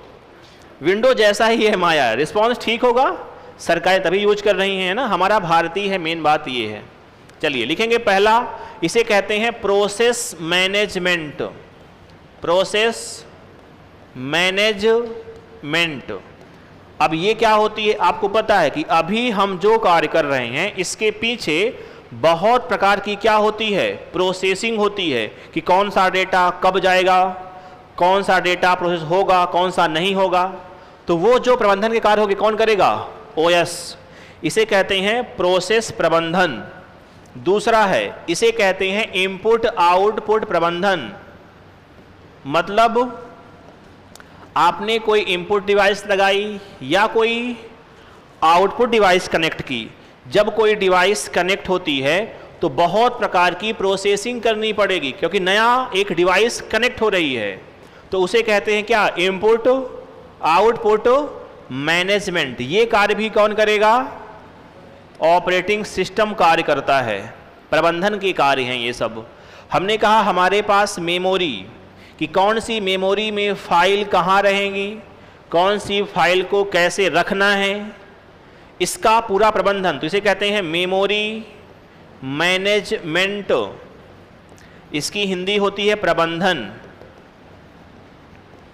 विंडो जैसा ही है माया, रिस्पॉन्स ठीक होगा। सरकारें तभी यूज कर रही हैं ना, हमारा भारतीय है, मेन बात ये है। चलिए लिखेंगे पहला, इसे कहते हैं प्रोसेस मैनेजमेंट। Process management. अब ये क्या होती है? आपको पता है कि अभी हम जो कार्य कर रहे हैं इसके पीछे बहुत प्रकार की क्या होती है? प्रोसेसिंग होती है कि कौन सा डेटा कब जाएगा, कौन सा डेटा प्रोसेस होगा, कौन सा नहीं होगा। तो वो जो प्रबंधन के कार्य होंगे कौन करेगा? ओएस। इसे कहते हैं प्रोसेस प्रबंधन। दूसरा है, इसे कहते हैं इनपुट आउटपुट प्रबंधन। मतलब आपने कोई इनपुट डिवाइस लगाई या कोई आउटपुट डिवाइस कनेक्ट की। जब कोई डिवाइस कनेक्ट होती है तो बहुत प्रकार की प्रोसेसिंग करनी पड़ेगी, क्योंकि नया एक डिवाइस कनेक्ट हो रही है। तो उसे कहते हैं क्या? Input output management. ये कार्य भी कौन करेगा? ऑपरेटिंग सिस्टम कार्य करता है। प्रबंधन के कार्य हैं ये सब। हमने कहा हमारे पास मेमोरी, कि कौन सी मेमोरी में फाइल कहाँ रहेंगी, कौन सी फाइल को कैसे रखना है, इसका पूरा प्रबंधन। तो इसे कहते हैं मेमोरी मैनेजमेंट। इसकी हिंदी होती है प्रबंधन।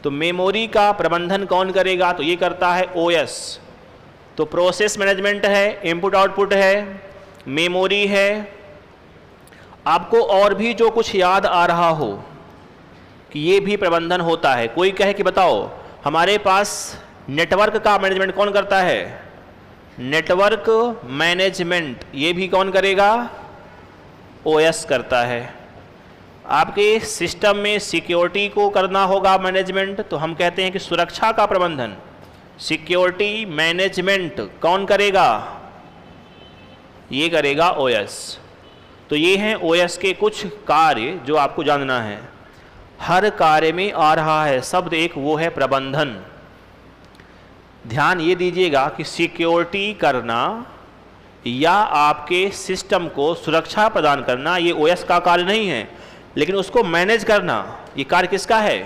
तो मेमोरी का प्रबंधन कौन करेगा? तो ये करता है ओएस। तो प्रोसेस मैनेजमेंट है, इनपुट आउटपुट है, मेमोरी है, आपको और भी जो कुछ याद आ रहा हो कि ये भी प्रबंधन होता है, कोई कहे कि बताओ हमारे पास नेटवर्क का मैनेजमेंट कौन करता है? नेटवर्क मैनेजमेंट ये भी कौन करेगा? ओएस करता है। आपके सिस्टम में सिक्योरिटी को करना होगा मैनेजमेंट, तो हम कहते हैं कि सुरक्षा का प्रबंधन, सिक्योरिटी मैनेजमेंट कौन करेगा? ये करेगा ओएस। तो ये हैं ओएस के कुछ कार्य जो आपको जानना है। हर कार्य में आ रहा है शब्द एक, वो है प्रबंधन। ध्यान ये दीजिएगा कि सिक्योरिटी करना या आपके सिस्टम को सुरक्षा प्रदान करना ये ओएस का कार्य नहीं है, लेकिन उसको मैनेज करना ये कार्य किसका है?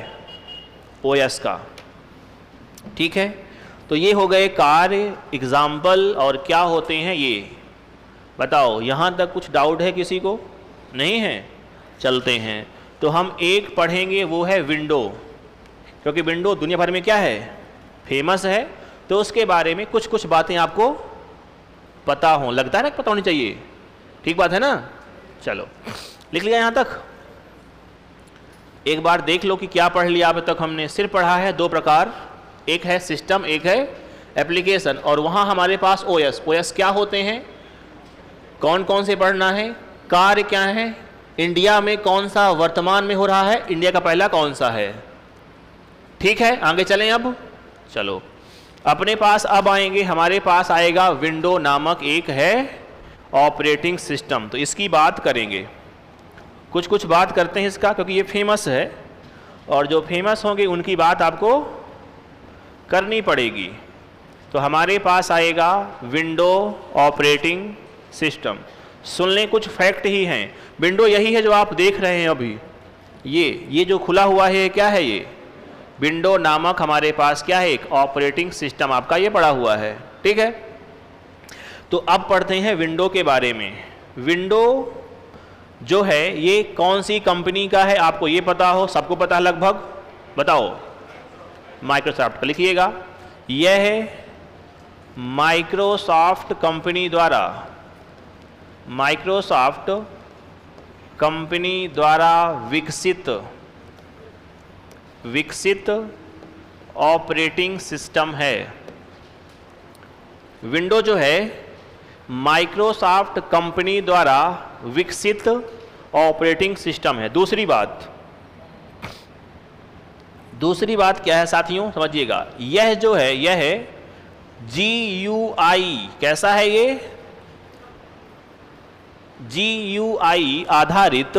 ओएस का। ठीक है, तो ये हो गए कार्य, एग्जाम्पल। और क्या होते हैं ये बताओ। यहाँ तक कुछ डाउट है किसी को? नहीं है? चलते हैं। तो हम एक पढ़ेंगे, वो है विंडो, क्योंकि विंडो दुनिया भर में क्या है? फेमस है। तो उसके बारे में कुछ कुछ बातें आपको पता हो, लगता है ना पता होनी चाहिए। ठीक बात है ना? चलो लिख लिया यहाँ तक। एक बार देख लो कि क्या पढ़ लिया अब तक हमने। सिर्फ पढ़ा है दो प्रकार, एक है सिस्टम, एक है एप्लीकेशन। और वहाँ हमारे पास ओएस। ओएस क्या होते हैं, कौन कौन से पढ़ना है, कार्य क्या है, इंडिया में कौन सा वर्तमान में हो रहा है, इंडिया का पहला कौन सा है। ठीक है, आगे चलें अब। चलो अपने पास अब आएंगे, हमारे पास आएगा विंडो नामक एक है ऑपरेटिंग सिस्टम। तो इसकी बात करेंगे, कुछ कुछ बात करते हैं इसका, क्योंकि ये फेमस है और जो फेमस होंगे उनकी बात आपको करनी पड़ेगी। तो हमारे पास आएगा विंडो ऑपरेटिंग सिस्टम। सुन लें, कुछ फैक्ट ही हैं। विंडो यही है जो आप देख रहे हैं अभी, ये जो खुला हुआ है क्या है? ये विंडो नामक हमारे पास क्या है? एक ऑपरेटिंग सिस्टम आपका ये पड़ा हुआ है। ठीक है, तो अब पढ़ते हैं विंडो के बारे में। विंडो जो है ये कौन सी कंपनी का है? आपको ये पता हो, सबको पता है लगभग, बताओ। माइक्रोसॉफ्ट का लिखिएगा। यह है माइक्रोसॉफ्ट कंपनी द्वारा, माइक्रोसॉफ्ट कंपनी द्वारा विकसित ऑपरेटिंग सिस्टम है। विंडो जो है माइक्रोसॉफ्ट कंपनी द्वारा विकसित ऑपरेटिंग सिस्टम है। दूसरी बात क्या है साथियों, समझिएगा। यह जो है यह है GUI। कैसा है ये? GUI आधारित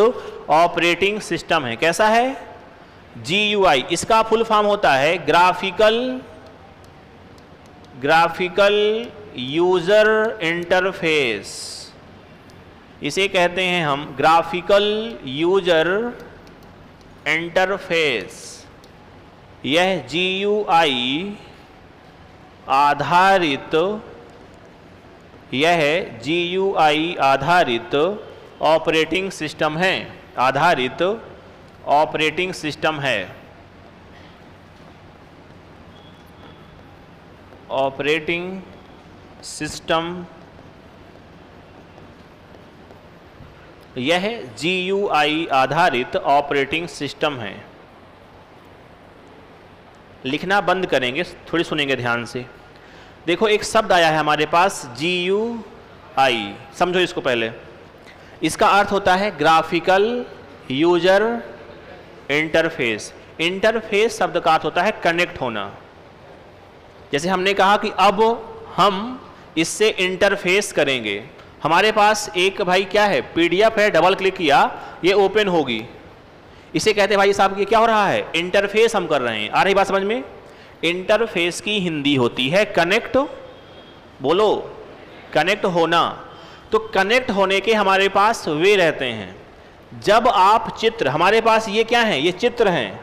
ऑपरेटिंग सिस्टम है। कैसा है? GUI। इसका फुल फॉर्म होता है ग्राफिकल यूजर इंटरफेस। इसे कहते हैं हम ग्राफिकल यूजर इंटरफेस। यह GUI आधारित, यह GUI आधारित ऑपरेटिंग सिस्टम है, आधारित ऑपरेटिंग सिस्टम है। ऑपरेटिंग सिस्टम यह GUI आधारित ऑपरेटिंग सिस्टम है। लिखना बंद करेंगे, थोड़ी सुनेंगे ध्यान से। देखो एक शब्द आया है हमारे पास GUI, समझो इसको पहले। इसका अर्थ होता है ग्राफिकल यूजर इंटरफेस। इंटरफेस शब्द का अर्थ होता है कनेक्ट होना। जैसे हमने कहा कि अब हम इससे इंटरफेस करेंगे। हमारे पास एक भाई क्या है, PDF है, डबल क्लिक किया ये ओपन होगी। इसे कहते हैं भाई साहब ये क्या हो रहा है, इंटरफेस हम कर रहे हैं। आ रही बात समझ में? इंटरफेस की हिंदी होती है कनेक्ट। बोलो, कनेक्ट होना। तो कनेक्ट होने के हमारे पास वे रहते हैं। जब आप चित्र, हमारे पास ये क्या है, ये चित्र हैं।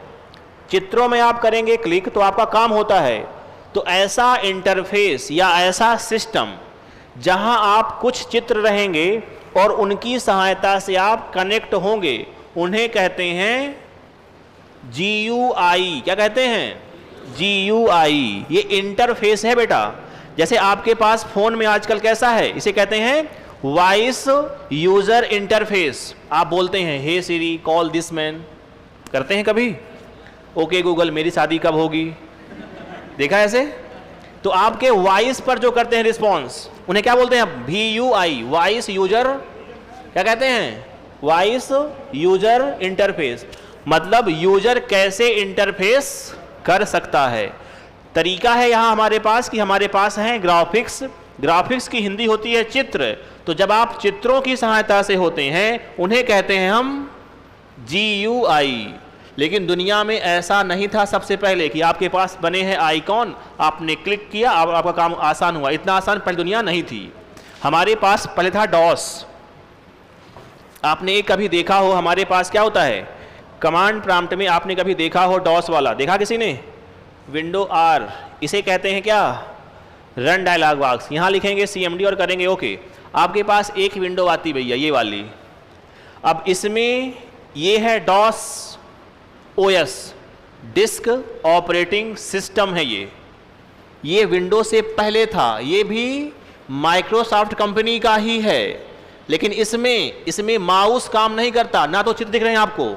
चित्रों में आप करेंगे क्लिक तो आपका काम होता है। तो ऐसा इंटरफेस या ऐसा सिस्टम जहां आप कुछ चित्र रहेंगे और उनकी सहायता से आप कनेक्ट होंगे, उन्हें कहते हैं GUI। क्या कहते हैं? GUI। ये इंटरफेस है बेटा। जैसे आपके पास फोन में आजकल कैसा है, इसे कहते हैं वॉइस यूजर इंटरफेस। आप बोलते हैं हे सिरी कॉल दिस मैन, करते हैं कभी? ओके गूगल मेरी शादी कब होगी, देखा ऐसे? तो आपके वॉइस पर जो करते हैं रिस्पॉन्स, उन्हें क्या बोलते हैं? VUI, वॉइस यूजर, क्या कहते हैं? Voice user interface. मतलब यूजर कैसे इंटरफेस कर सकता है। तरीका है यहाँ हमारे पास कि हमारे पास है ग्राफिक्स। ग्राफिक्स की हिंदी होती है चित्र। तो जब आप चित्रों की सहायता से होते हैं उन्हें कहते हैं हम GUI। लेकिन दुनिया में ऐसा नहीं था सबसे पहले कि आपके पास बने हैं आइकॉन, आपने क्लिक किया, आपका काम आसान हुआ। इतना आसान पहले दुनिया नहीं थी। हमारे पास पहले था डॉस। आपने एक कभी देखा हो, हमारे पास क्या होता है कमांड प्रॉम्प्ट में, आपने कभी देखा हो डॉस वाला, देखा किसी ने? विंडो R, इसे कहते हैं क्या? Run dialogue box. यहाँ लिखेंगे CMD और करेंगे ओके। आपके पास एक विंडो आती भैया, ये वाली। अब इसमें ये है DOS OS, disk operating system है ये विंडो से पहले था, ये भी माइक्रोसॉफ्ट कंपनी का ही है। लेकिन इसमें माउस काम नहीं करता, ना तो चित्र दिख रहे हैं आपको।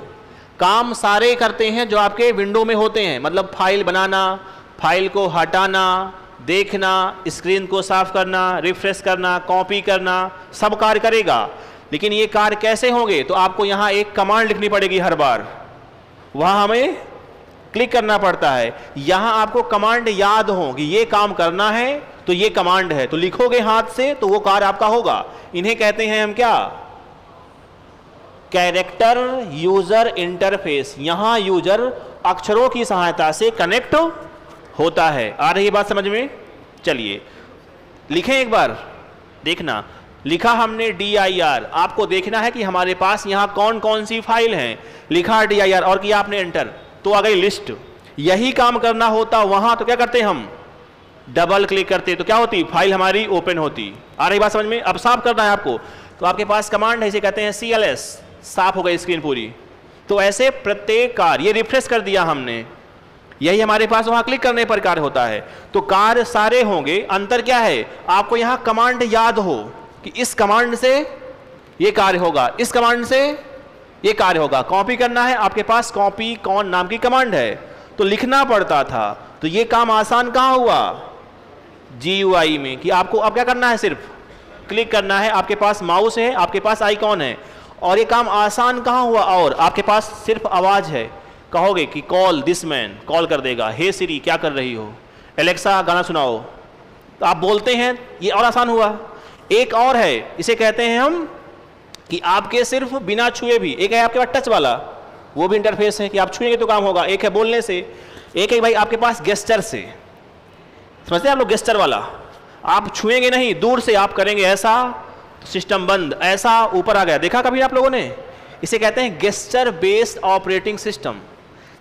काम सारे करते हैं जो आपके विंडो में होते हैं, मतलब फाइल बनाना, फाइल को हटाना, देखना, स्क्रीन को साफ करना, रिफ्रेश करना, कॉपी करना, सब कार्य करेगा। लेकिन ये कार्य कैसे होंगे? तो आपको यहाँ एक कमांड लिखनी पड़ेगी हर बार, वहाँ हमें क्लिक करना पड़ता है। यहाँ आपको कमांड याद हो कि ये काम करना है तो ये कमांड है, तो लिखोगे हाथ से तो वो कार्य आपका होगा। इन्हें कहते हैं हम क्या? Character user interface. यहाँ यूजर अक्षरों की सहायता से कनेक्ट होता है। आ रही बात समझ में? चलिए लिखें एक बार, देखना। लिखा हमने dir, आपको देखना है कि हमारे पास यहाँ कौन कौन सी फाइल हैं। लिखा dir और किया आपने एंटर, तो आ गई लिस्ट। यही काम करना होता वहां, तो क्या करते हम? डबल क्लिक करते, तो क्या होती? फाइल हमारी ओपन होती। आ रही बात समझ में? अब साफ करना है आपको, तो आपके पास कमांड है, इसे कहते हैं CLS, साफ हो गई स्क्रीन पूरी। तो ऐसे प्रत्येक कार्य, ये रिफ्रेश कर दिया हमने, यही हमारे पास वहां क्लिक करने पर कार्य होता है। तो कार्य सारे होंगे। अंतर क्या है? आपको यहां कमांड याद हो कि इस कमांड से ये कार्य होगा, इस कमांड से ये कार्य होगा। कॉपी करना है, आपके पास कॉपी कॉन नाम की कमांड है, तो लिखना पड़ता था। तो ये काम आसान कहां हुआ? GUI में, कि आपको अब क्या करना है? सिर्फ क्लिक करना है, आपके पास माउस है, आपके पास आइकॉन है। और ये काम आसान कहां हुआ? और आपके पास सिर्फ आवाज है, कहोगे कि कॉल दिस मैन, कॉल कर देगा। हे सिरी क्या कर रही हो? एलेक्सा गाना सुनाओ, तो आप बोलते हैं, ये और आसान हुआ। एक और है, इसे कहते हैं हम कि आपके सिर्फ बिना छुए भी, एक है आपके पास टच वाला, वो भी इंटरफेस है कि आप छुएंगे तो काम होगा। एक है बोलने से, एक है भाई आपके पास गेस्चर से। समझते हैं आप लोग? गेस्चर वाला आप छुएंगे नहीं, दूर से आप करेंगे ऐसा, सिस्टम बंद, ऐसा ऊपर आ गया। देखा कभी आप लोगों ने? इसे कहते हैं गेस्चर बेस्ड ऑपरेटिंग सिस्टम।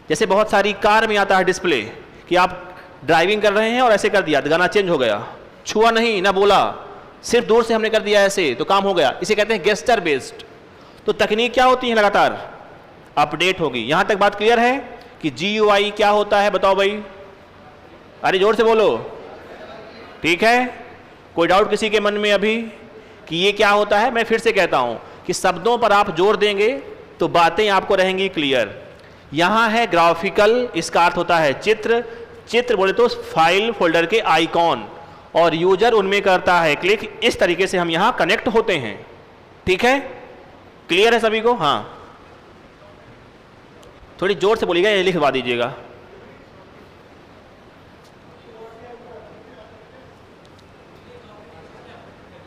जैसे बहुत सारी कार में आता है डिस्प्ले कि आप ड्राइविंग कर रहे हैं और ऐसे कर दिया, गाना चेंज हो गया, छुआ नहीं ना बोला, सिर्फ दूर से हमने कर दिया ऐसे, तो काम हो गया। इसे कहते हैं गेस्चर बेस्ड। तो तकनीक क्या होती है? लगातार अपडेट होगी। यहां तक बात क्लियर है कि GUI क्या होता है? बताओ भाई, अरे जोर से बोलो। ठीक है, कोई डाउट किसी के मन में अभी कि ये क्या होता है? मैं फिर से कहता हूं कि शब्दों पर आप जोर देंगे तो बातें आपको रहेंगी क्लियर। यहां है ग्राफिकल, इसका अर्थ होता है चित्र। चित्र बोले तो फाइल फोल्डर के आइकॉन, और यूजर उनमें करता है क्लिक। इस तरीके से हम यहां कनेक्ट होते हैं। ठीक है, क्लियर है सभी को? हाँ, थोड़ी जोर से बोलिएगा, ये लिखवा दीजिएगा।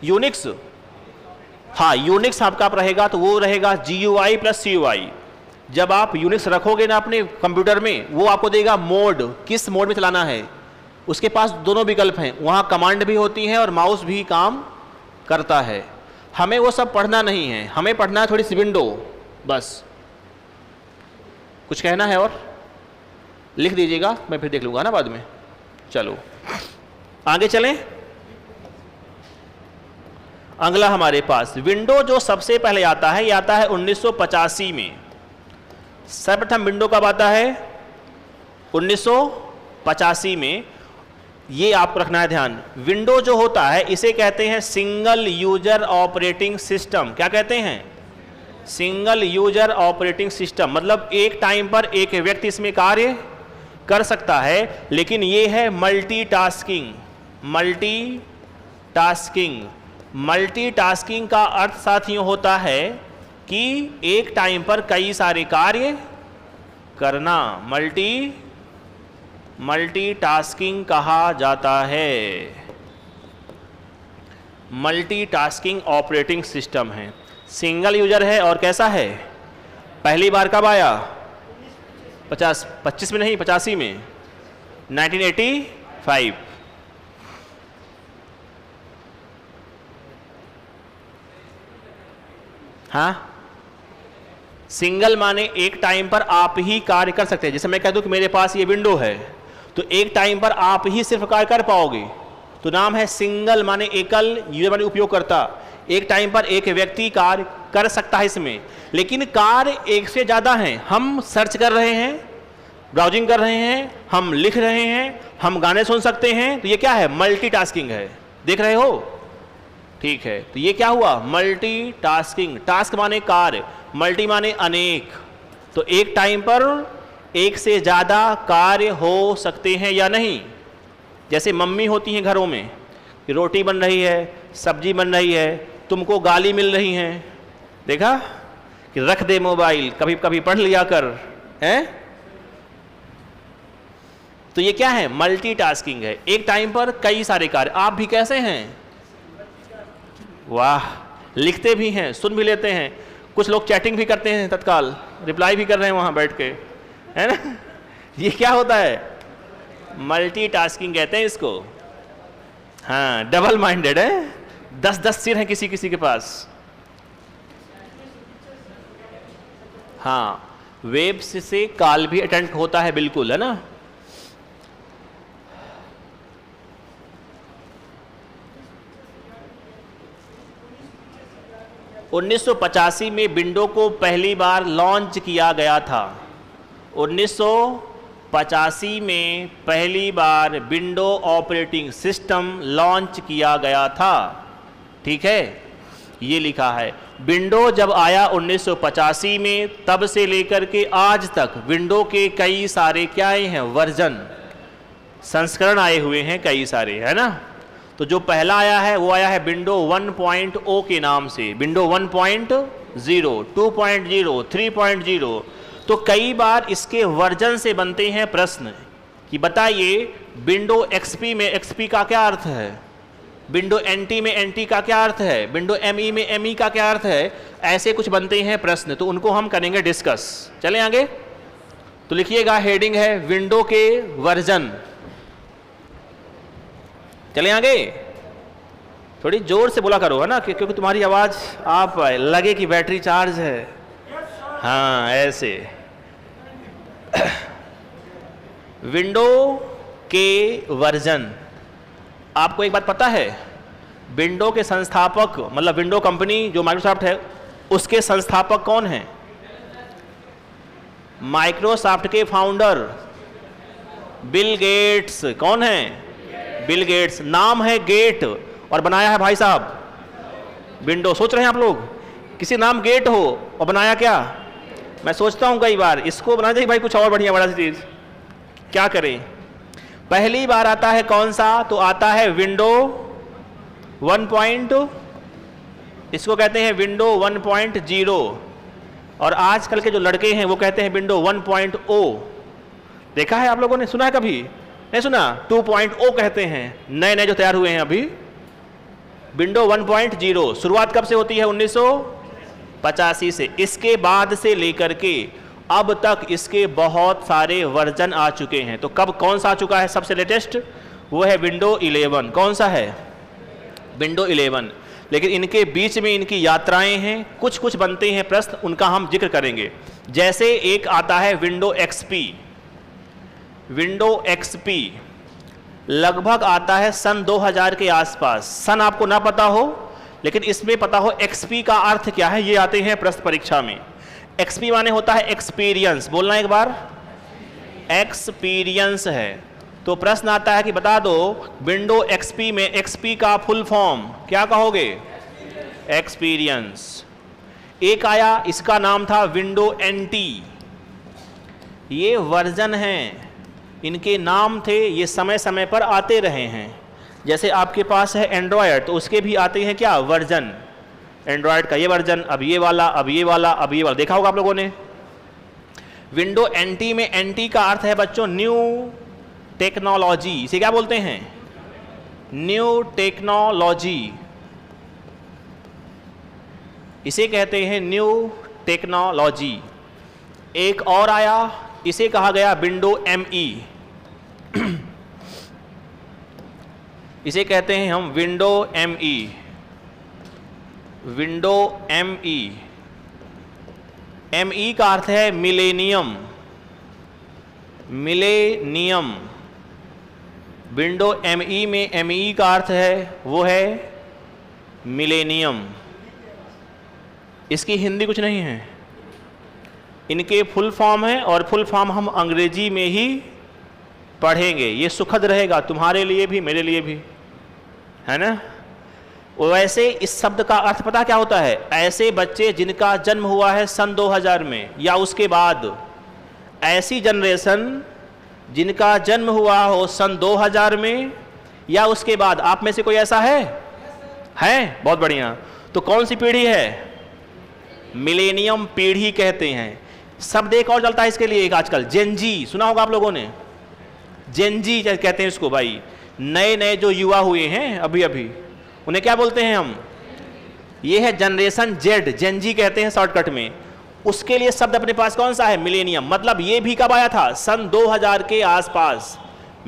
यूनिक्स, हाँ यूनिक्स आपका रहेगा तो वो रहेगा GUI प्लस CUI। जब आप यूनिक्स रखोगे ना अपने कंप्यूटर में, वो आपको देगा मोड, किस मोड में चलाना है। उसके पास दोनों विकल्प हैं, वहाँ कमांड भी होती है और माउस भी काम करता है। हमें वो सब पढ़ना नहीं है, हमें पढ़ना है थोड़ी सी विंडो बस। कुछ कहना है और लिख दीजिएगा, मैं फिर देख लूँगा ना बाद में। चलो आगे चलें। अगला हमारे पास विंडो जो सबसे पहले आता है, ये आता है 1985 में। सर्वप्रथम विंडो कब आता है? 1985 में। ये आपको रखना है ध्यान। विंडो जो होता है इसे कहते हैं सिंगल यूजर ऑपरेटिंग सिस्टम। क्या कहते हैं? Single user operating system. मतलब एक टाइम पर एक व्यक्ति इसमें कार्य कर सकता है, लेकिन ये है मल्टीटास्किंग। मल्टीटास्किंग का अर्थ साथियों होता है कि एक टाइम पर कई सारे कार्य करना। मल्टीटास्किंग कहा जाता है। मल्टीटास्किंग ऑपरेटिंग सिस्टम है, सिंगल यूजर है और कैसा है? पहली बार कब आया? 25 में नहीं, 85 में, 1985। हाँ, सिंगल माने एक टाइम पर आप ही कार्य कर सकते हैं। जैसे मैं कह दूं कि मेरे पास ये विंडो है, तो एक टाइम पर आप ही सिर्फ कार्य कर पाओगे, तो नाम है सिंगल माने एकल, यूजर माने उपयोगकर्ता। एक टाइम पर एक व्यक्ति कार्य कर सकता है इसमें, लेकिन कार्य एक से ज़्यादा हैं। हम सर्च कर रहे हैं, ब्राउजिंग कर रहे हैं, हम लिख रहे हैं, हम गाने सुन सकते हैं, तो ये क्या है? मल्टीटास्किंग है। देख रहे हो? ठीक है, तो ये क्या हुआ? मल्टीटास्किंग। टास्क माने कार्य, मल्टी माने अनेक, तो एक टाइम पर एक से ज़्यादा कार्य हो सकते हैं या नहीं। जैसे मम्मी होती हैं घरों में, कि रोटी बन रही है, सब्जी बन रही है, तुमको गाली मिल रही हैं, देखा कि रख दे मोबाइल, कभी कभी पढ़ लिया कर, हैं? तो ये क्या है? मल्टीटास्किंग है। एक टाइम पर कई सारे कार्य। आप भी कैसे हैं? वाह, लिखते भी हैं, सुन भी लेते हैं, कुछ लोग चैटिंग भी करते हैं, तत्काल रिप्लाई भी कर रहे हैं वहां बैठ के, है ना? ये क्या होता है? मल्टीटास्किंग कहते हैं इसको। हाँ, डबल माइंडेड है, 10-10 सिर हैं किसी किसी के पास। हाँ, वेब से कॉल भी अटेंड होता है, बिल्कुल, है ना? उन्नीस 1985 में विंडो को पहली बार लॉन्च किया गया था। 1985 में पहली बार विंडो ऑपरेटिंग सिस्टम लॉन्च किया गया था। ठीक है, ये लिखा है। विंडो जब आया 1985 में, तब से लेकर के आज तक विंडो के कई सारे क्या आए हैं? वर्जन, संस्करण आए हुए हैं कई सारे, है ना? तो जो पहला आया है वो आया है विंडो 1.0 के नाम से। विंडो 1.0, 2.0, 3.0। तो कई बार इसके वर्जन से बनते हैं प्रश्न कि बताइए विंडो एक्सपी में एक्सपी का क्या अर्थ है, विंडो एनटी में एनटी का क्या अर्थ है, विंडो एमई में एमई का क्या अर्थ है। ऐसे कुछ बनते हैं प्रश्न, तो उनको हम करेंगे डिस्कस। चलें आगे, तो लिखिएगा, हेडिंग है विंडो के वर्जन। चलें आगे, थोड़ी जोर से बोला करो, है ना, क्योंकि तुम्हारी आवाज़ आप लगे कि बैटरी चार्ज है। हाँ, ऐसे। विंडो के वर्जन। आपको एक बात पता है, विंडो के संस्थापक, मतलब विंडो कंपनी जो माइक्रोसॉफ्ट है, उसके संस्थापक कौन हैं? माइक्रोसॉफ्ट के फाउंडर बिल गेट्स। कौन है? Bill Gates. नाम है गेट और बनाया है भाई साहब विंडो। सोच रहे हैं आप लोग, किसी नाम गेट हो और बनाया क्या? मैं सोचता हूं कई बार इसको बना चाहिए भाई कुछ और बढ़िया बड़ा सी चीज। क्या करें? पहली बार आता है कौन सा? तो आता है विंडो 1. इसको कहते हैं विंडो 1.0, और आजकल के जो लड़के हैं वो कहते हैं विंडो 1.0। देखा है आप लोगों ने? सुना है कभी? नहीं सुना? 2.0 कहते हैं, नए नए जो तैयार हुए हैं अभी। विंडो 1.0 शुरुआत कब से होती है? 1985 से। इसके बाद से लेकर के अब तक इसके बहुत सारे वर्जन आ चुके हैं। तो कब कौन सा आ चुका है सबसे लेटेस्ट? वो है विंडो 11। कौन सा है? विंडो 11। लेकिन इनके बीच में इनकी यात्राएं हैं, कुछ कुछ बनते हैं प्रश्न, उनका हम जिक्र करेंगे। जैसे एक आता है विंडो एक्सपी। विंडो एक्सपी लगभग आता है सन 2000 के आसपास। सन आपको ना पता हो, लेकिन इसमें पता हो एक्सपी का अर्थ क्या है, ये आते हैं प्रश्न परीक्षा में। एक्सपी माने होता है एक्सपीरियंस। बोलना एक बार, एक्सपीरियंस है। तो प्रश्न आता है कि बता दो विंडो एक्सपी में एक्सपी का फुल फॉर्म क्या कहोगे? एक्सपीरियंस। एक आया, इसका नाम था विंडो एनटी। ये वर्जन हैं, इनके नाम थे, ये समय समय पर आते रहे हैं। जैसे आपके पास है एंड्रॉयड, तो उसके भी आते हैं क्या? वर्जन। एंड्रॉयड का ये वर्जन, अब ये वाला, अब ये वाला, अब ये वाला, देखा होगा आप लोगों ने। विंडो एनटी में एनटी का अर्थ है बच्चों न्यू टेक्नोलॉजी। इसे क्या बोलते हैं? न्यू टेक्नोलॉजी, इसे कहते हैं न्यू टेक्नोलॉजी। एक और आया, इसे कहा गया विंडो एमई। इसे कहते हैं हम window ME, window ME. ME का अर्थ है मिलेनियम, मिलेनियम। विंडो एमई में एमई का अर्थ है वो है मिलेनियम। इसकी हिंदी कुछ नहीं है, इनके फुल फॉर्म है और फुल फॉर्म हम अंग्रेजी में ही पढ़ेंगे। ये सुखद रहेगा तुम्हारे लिए भी, मेरे लिए भी, है ना। वैसे इस शब्द का अर्थ पता क्या होता है? ऐसे बच्चे जिनका जन्म हुआ है सन 2000 में या उसके बाद, ऐसी जनरेशन जिनका जन्म हुआ हो सन 2000 में या उसके बाद। आप में से कोई ऐसा है? बहुत बढ़िया। तो कौन सी पीढ़ी है? मिलेनियम पीढ़ी कहते हैं। शब्द एक और चलता है इसके लिए एक आजकल, जेनजी, सुना होगा आप लोगों ने। जेनजी कहते हैं इसको भाई। नए नए जो युवा हुए हैं अभी अभी, उन्हें क्या बोलते हैं हम? ये है जनरेशन जेड, जेनजी कहते हैं शॉर्टकट में। उसके लिए शब्द अपने पास कौन सा है? मिलेनियम। मतलब ये भी कब आया था? सन 2000 के आसपास।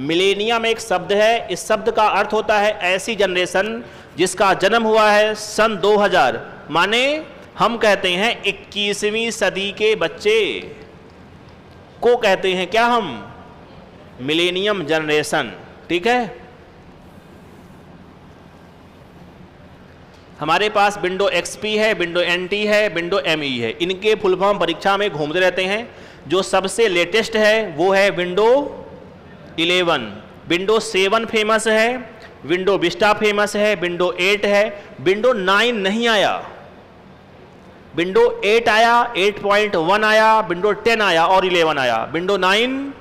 मिलेनियम एक शब्द है, इस शब्द का अर्थ होता है ऐसी जनरेशन जिसका जन्म हुआ है सन 2000। माने हम कहते हैं 21वीं सदी के बच्चे को कहते हैं क्या हम? Millennium generation. ठीक है। हमारे पास विंडो एक्सपी है, विंडो एनटी है, विंडो एमई है। इनके फुल फॉर्म परीक्षा में घूमते रहते हैं। जो सबसे लेटेस्ट है वो है विंडो 11। विंडो 7 फेमस है, विंडो विस्टा फेमस है, विंडो 8 है, विंडो 9 नहीं आया। विंडो 8 आया, 8.1 आया, विंडो 10 आया और 11 आया। विंडो 9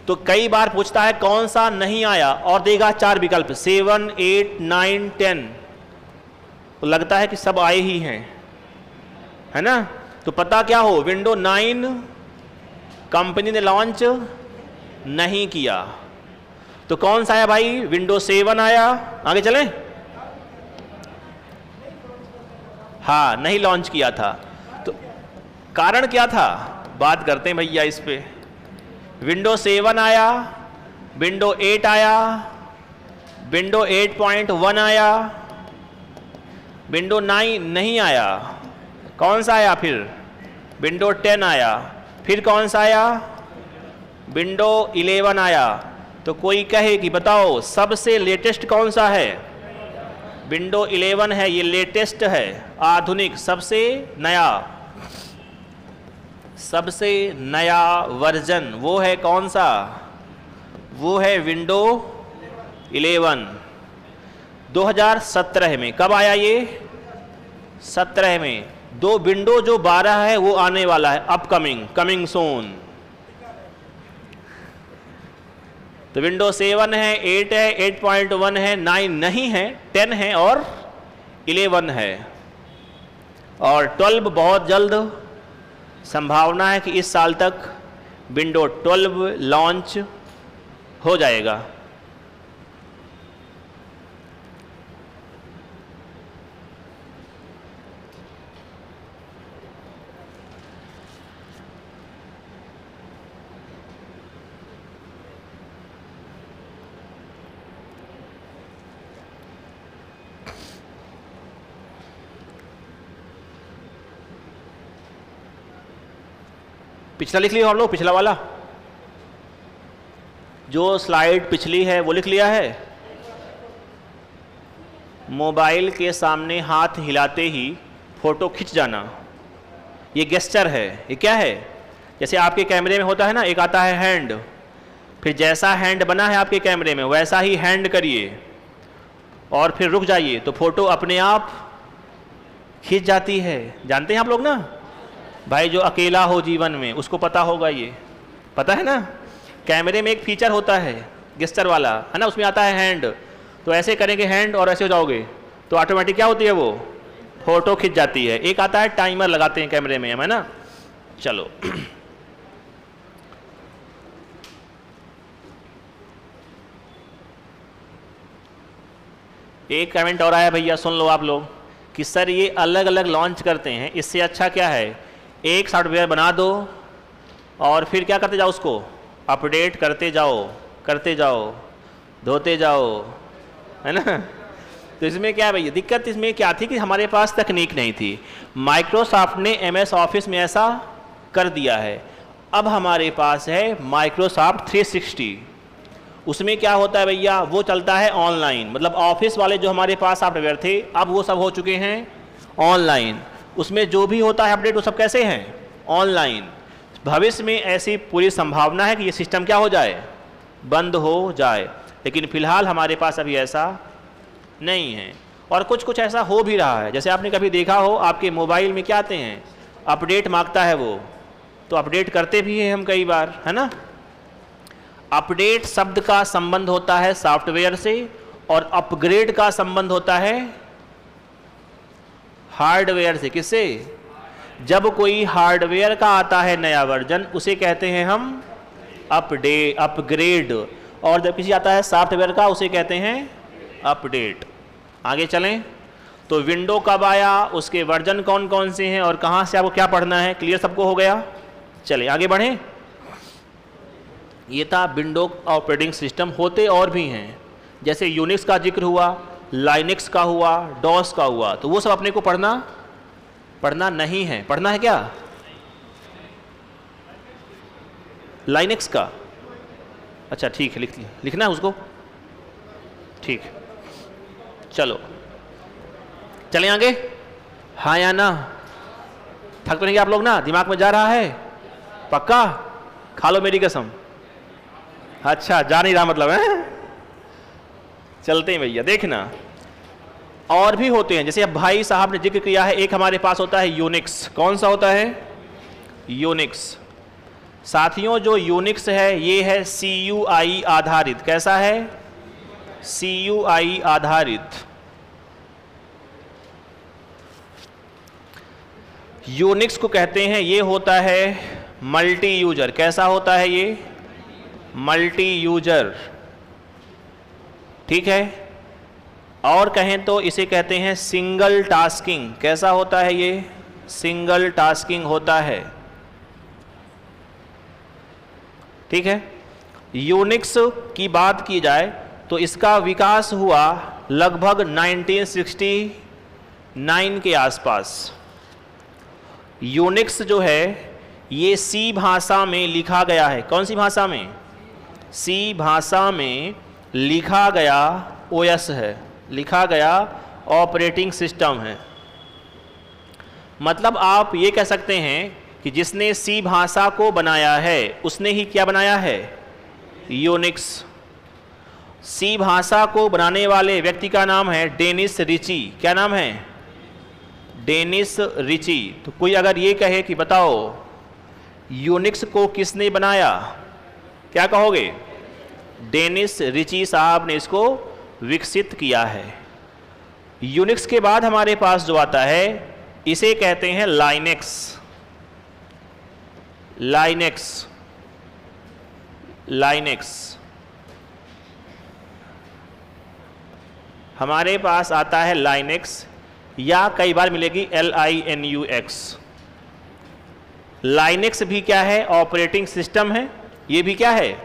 तो कई बार पूछता है कौन सा नहीं आया और देगा 4 विकल्प, 7, 8, 9, 10। तो लगता है कि सब आए ही हैं, है ना। तो पता क्या हो, विंडो 9 कंपनी ने लॉन्च नहीं किया। तो कौन सा आया भाई? विंडो 7 आया। आगे चलें। हाँ, नहीं लॉन्च किया था। तो कारण क्या था? बात करते हैं भैया इस पे। विंडो 7 आया, विंडो 8 आया, विंडो 8.1 आया, विंडो 9 नहीं आया। कौन सा आया फिर? विंडो 10 आया। फिर कौन सा आया? विंडो 11 आया। तो कोई कहे कि बताओ सबसे लेटेस्ट कौन सा है? विंडो 11 है, ये लेटेस्ट है, आधुनिक, सबसे नया वर्जन। वो है कौन सा? वो है विंडो 11। 2017 में। कब आया ये? 17 में। दो विंडो जो 12 है वो आने वाला है, अपकमिंग, कमिंग सून। तो विंडो 7 है, 8 है, 8.1 है, 9 नहीं है, 10 है और 11 है। और 12 बहुत जल्द संभावना है कि इस साल तक विंडो 12 लॉन्च हो जाएगा। पिछला लिख लिया हम लोग, पिछला वाला जो स्लाइड पिछली है वो लिख लिया है। मोबाइल के सामने हाथ हिलाते ही फोटो खिंच जाना, ये गेस्चर है। ये क्या है? जैसे आपके कैमरे में होता है ना, एक आता है हैंड, फिर जैसा हैंड बना है आपके कैमरे में वैसा ही हैंड करिए और फिर रुक जाइए, तो फोटो अपने आप खींच जाती है। जानते हैं आप लोग ना भाई, जो अकेला हो जीवन में उसको पता होगा, ये पता है ना। कैमरे में एक फीचर होता है गेस्चर वाला, है ना, उसमें आता है हैंड, तो ऐसे करेंगे हैंड और ऐसे हो जाओगे तो ऑटोमेटिक क्या होती है, वो फोटो खिंच जाती है। एक आता है टाइमर लगाते हैं कैमरे में, है ना। चलो एक कमेंट और आया भैया, सुन लो आप लोग, कि सर ये अलग अलग लॉन्च करते हैं, इससे अच्छा क्या है एक सॉफ्टवेयर बना दो और फिर क्या करते जाओ, उसको अपडेट करते जाओ, धोते जाओ, है ना। तो इसमें क्या है भैया, दिक्कत इसमें क्या थी कि हमारे पास तकनीक नहीं थी। माइक्रोसॉफ्ट ने MS ऑफिस में ऐसा कर दिया है। अब हमारे पास है माइक्रोसॉफ्ट 360, उसमें क्या होता है भैया, वो चलता है ऑनलाइन। मतलब ऑफिस वाले जो हमारे पास सॉफ्टवेयर थे अब वो सब हो चुके हैं ऑनलाइन। उसमें जो भी होता है अपडेट वो सब कैसे हैं, ऑनलाइन। भविष्य में ऐसी पूरी संभावना है कि ये सिस्टम क्या हो जाए, बंद हो जाए, लेकिन फिलहाल हमारे पास अभी ऐसा नहीं है। और कुछ कुछ ऐसा हो भी रहा है, जैसे आपने कभी देखा हो आपके मोबाइल में क्या आते हैं, अपडेट मांगता है वो, तो अपडेट करते भी हैं हम कई बार, है ना। अपडेट शब्द का संबंध होता है सॉफ्टवेयर से और अपग्रेड का संबंध होता है हार्डवेयर से। किससे, जब कोई हार्डवेयर का आता है नया वर्जन उसे कहते हैं हम अपग्रेड, और जब किसी आता है सॉफ्टवेयर का उसे कहते हैं अपडेट। आगे चलें तो विंडो कब आया, उसके वर्जन कौन कौन से हैं और कहाँ से आपको क्या पढ़ना है, क्लियर सबको हो गया। चलिए आगे बढ़ें। ये था विंडो ऑपरेटिंग सिस्टम। होते और भी हैं, जैसे यूनिक्स का जिक्र हुआ, लाइनेक्स का हुआ, डॉस का हुआ, तो वो सब अपने को पढ़ना नहीं है। पढ़ना है क्या, लाइनेक्स का, अच्छा ठीक है, लिखना है उसको, ठीक। चलो चलें आगे, हाँ या ना, थक तो नहीं आप लोग ना, दिमाग में जा रहा है पक्का, खा लो मेरी कसम। अच्छा जा नहीं रहा मतलब है, चलते हैं भैया। देखना और भी होते हैं, जैसे अब भाई साहब ने जिक्र किया है, एक हमारे पास होता है यूनिक्स। कौन सा होता है, यूनिक्स। साथियों जो यूनिक्स है ये है CUI आधारित। कैसा है, CUI आधारित। यूनिक्स को कहते हैं, ये होता है मल्टी यूजर। कैसा होता है ये, मल्टी यूजर, ठीक है। और कहें तो इसे कहते हैं सिंगल टास्किंग। कैसा होता है ये, सिंगल टास्किंग होता है, ठीक है। यूनिक्स की बात की जाए तो इसका विकास हुआ लगभग 1969 के आसपास। यूनिक्स जो है ये C भाषा में लिखा गया है। कौन सी भाषा में, C भाषा में लिखा गया OS है, लिखा गया ऑपरेटिंग सिस्टम है। मतलब आप ये कह सकते हैं कि जिसने C भाषा को बनाया है उसने ही क्या बनाया है, यूनिक्स। C भाषा को बनाने वाले व्यक्ति का नाम है डेनिस रिची। क्या नाम है, डेनिस रिची। तो कोई अगर ये कहे कि बताओ यूनिक्स को किसने बनाया, क्या कहोगे, डेनिस रिची साहब ने इसको विकसित किया है। यूनिक्स के बाद हमारे पास जो आता है इसे कहते हैं लाइनेक्स। लाइनेक्स हमारे पास आता है लाइनेक्स, या कई बार मिलेगी LINUX। लाइनेक्स भी क्या है, ऑपरेटिंग सिस्टम है। ये भी क्या है,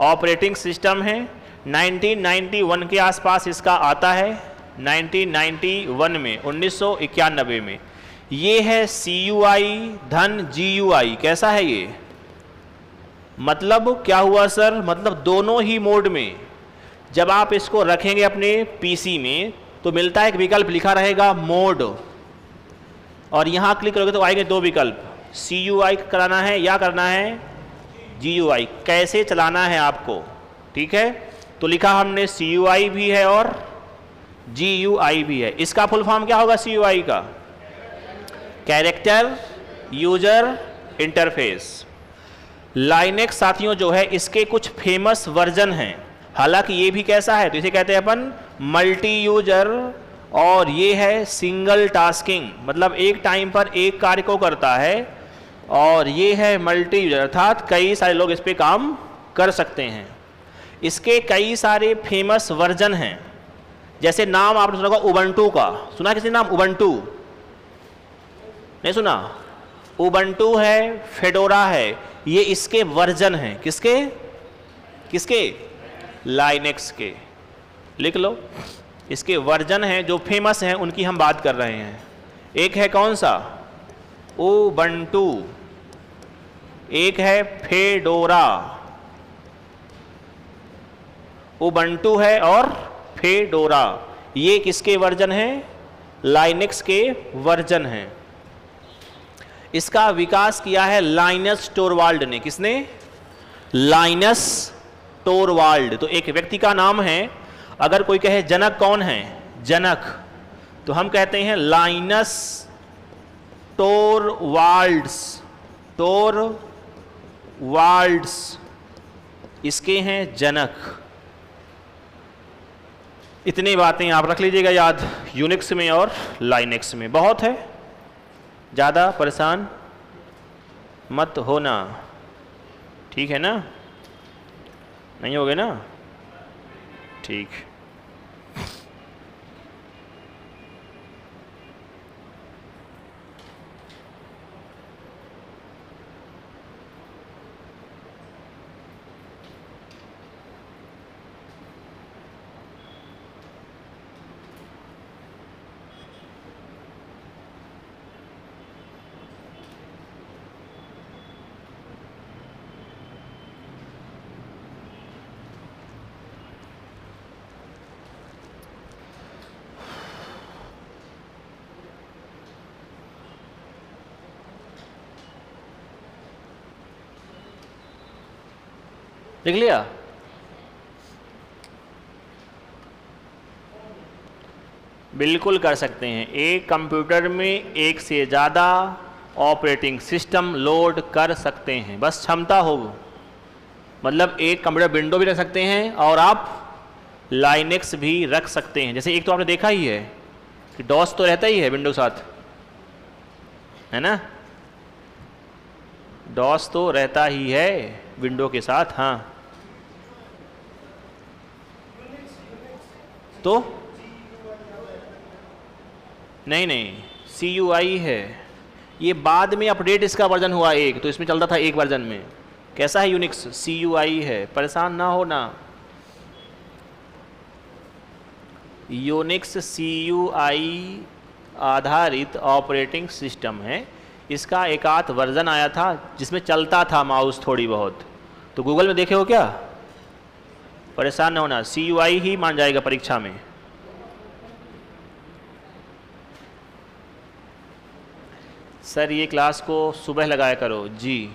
ऑपरेटिंग सिस्टम है। 1991 के आसपास इसका आता है, 1991 में, 1991 में। ये है CUI धन GUI। कैसा है ये, मतलब क्या हुआ सर, मतलब दोनों ही मोड में जब आप इसको रखेंगे अपने PC में तो मिलता है एक विकल्प लिखा रहेगा मोड, और यहाँ क्लिक करोगे तो आएंगे दो विकल्प, CUI कराना है या करना है GUI कैसे चलाना है आपको, ठीक है। तो लिखा हमने CUI भी है और GUI भी है। इसका फुल फॉर्म क्या होगा CUI का? Character user interface. लाइनेक्स साथियों जो है इसके कुछ फेमस वर्जन हैं, हालांकि ये भी कैसा है, तो इसे कहते हैं अपन मल्टी यूजर, और ये है सिंगल टास्किंग, मतलब एक टाइम पर एक कार्य को करता है, और ये है मल्टी यूजर अर्थात कई सारे लोग इस पे काम कर सकते हैं। इसके कई सारे फेमस वर्जन हैं, जैसे नाम आपने सुना होगा उबंटू का, सुना किसी नाम उबंटू? नहीं सुना? उबंटू है, फेडोरा है, ये इसके वर्जन हैं। किसके? किसके? लाइनेक्स के। लिख लो, इसके वर्जन हैं जो फेमस हैं, उनकी हम बात कर रहे हैं। एक है कौन सा? उबंटू, एक है फेडोरा। उबंटू है और फेडोरा, ये किसके वर्जन हैं? लाइनेक्स के वर्जन हैं। इसका विकास किया है लाइनस टोरवाल्ड ने। किसने? Linus Torvald. तो एक व्यक्ति का नाम है, अगर कोई कहे जनक कौन है? जनक, तो हम कहते हैं लाइनस टोरवाल्ड्स। टोरवाल्ड्स इसके हैं जनक। इतनी बातें आप रख लीजिएगा याद, यूनिक्स में और लाइनेक्स में बहुत है, ज़्यादा परेशान मत होना, ठीक है ना? नहीं होगे ना? ठीक। लिख लिया? बिल्कुल कर सकते हैं। एक कंप्यूटर में एक से ज़्यादा ऑपरेटिंग सिस्टम लोड कर सकते हैं, बस क्षमता हो। मतलब एक कंप्यूटर विंडो भी रख सकते हैं और आप लाइनेक्स भी रख सकते हैं। जैसे एक तो आपने देखा ही है कि डॉस तो रहता ही है विंडो साथ, है ना? डॉस तो रहता ही है विंडो के साथ। हाँ, तो नहीं, CUI है, ये बाद में अपडेट इसका वर्जन हुआ एक, तो इसमें चलता था एक वर्जन में। कैसा है यूनिक्स? CUI है, परेशान ना होना। यूनिक्स CUI आधारित ऑपरेटिंग सिस्टम है। इसका एक आध वर्जन आया था जिसमें चलता था माउस थोड़ी बहुत, तो गूगल में देखे हो क्या? परेशान ना होना, CUI ही मान जाएगा परीक्षा में। सर ये क्लास को सुबह लगाया करो। जी,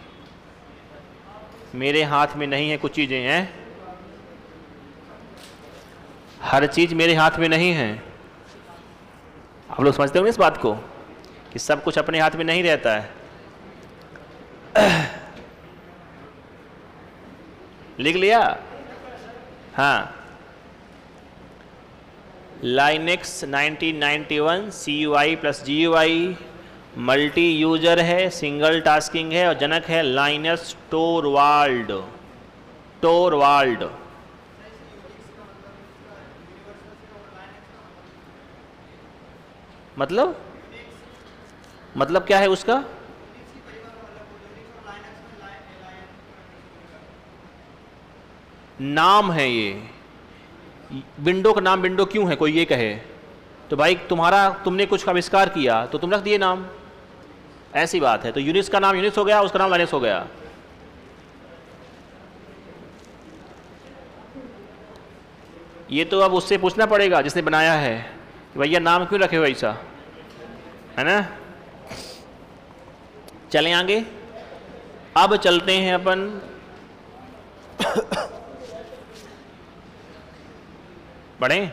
मेरे हाथ में नहीं है, कुछ चीज़ें हैं, हर चीज़ मेरे हाथ में नहीं है। आप लोग समझते होंगे इस बात को कि सब कुछ अपने हाथ में नहीं रहता है। लिख लिया? हाँ, Linux 1991 CUI plus GUI, multi user है, सिंगल टास्किंग है, और जनक है लाइनस टोरवाल्ड। टोरवाल्ड मतलब क्या है उसका? नाम है ये। विंडो का नाम विंडो क्यों है, कोई ये कहे तो भाई तुमने कुछ आविष्कार किया तो तुम रख दिए नाम, ऐसी बात है। तो यूनिक्स का नाम यूनिक्स हो गया, उसका नाम लाइनेक्स हो गया। ये तो अब उससे पूछना पड़ेगा जिसने बनाया है कि भैया नाम क्यों रखे हो ऐसा, है ना? चलें आगे। अब चलते हैं अपन पढ़ें?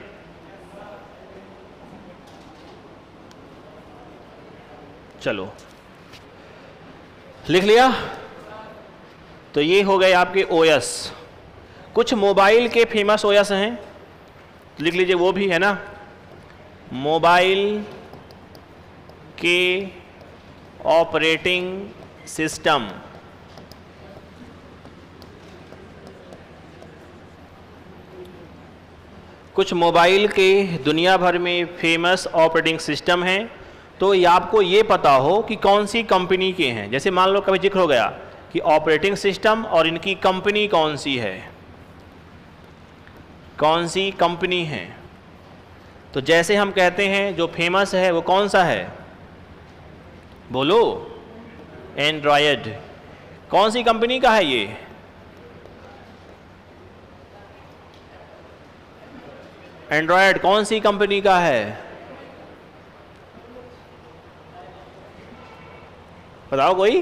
चलो लिख लिया। तो ये हो गए आपके ओएस। कुछ मोबाइल के फेमस ओएस हैं, लिख लीजिए, वो भी है ना। मोबाइल के ऑपरेटिंग सिस्टम, कुछ मोबाइल के दुनिया भर में फेमस ऑपरेटिंग सिस्टम हैं। तो ये आपको ये पता हो कि कौन सी कंपनी के हैं। जैसे मान लो कभी जिक्र हो गया कि ऑपरेटिंग सिस्टम और इनकी कंपनी कौन सी है, कौन सी कंपनी है। तो जैसे हम कहते हैं जो फेमस है वो कौन सा है, बोलो? एंड्रॉयड। कौन सी कंपनी का है ये? एंड्रॉयड कौन सी कंपनी का है? बताओ कोई।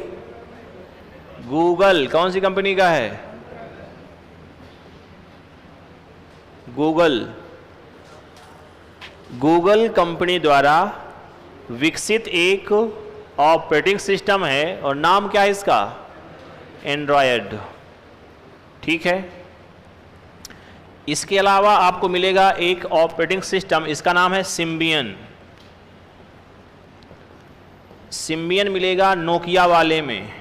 गूगल कौन सी कंपनी का है? गूगल। गूगल कंपनी द्वारा विकसित एक ऑपरेटिंग सिस्टम है और नाम क्या है इसका? एंड्रॉयड। ठीक है। इसके अलावा आपको मिलेगा एक ऑपरेटिंग सिस्टम, इसका नाम है सिम्बियन। सिम्बियन मिलेगा नोकिया वाले में।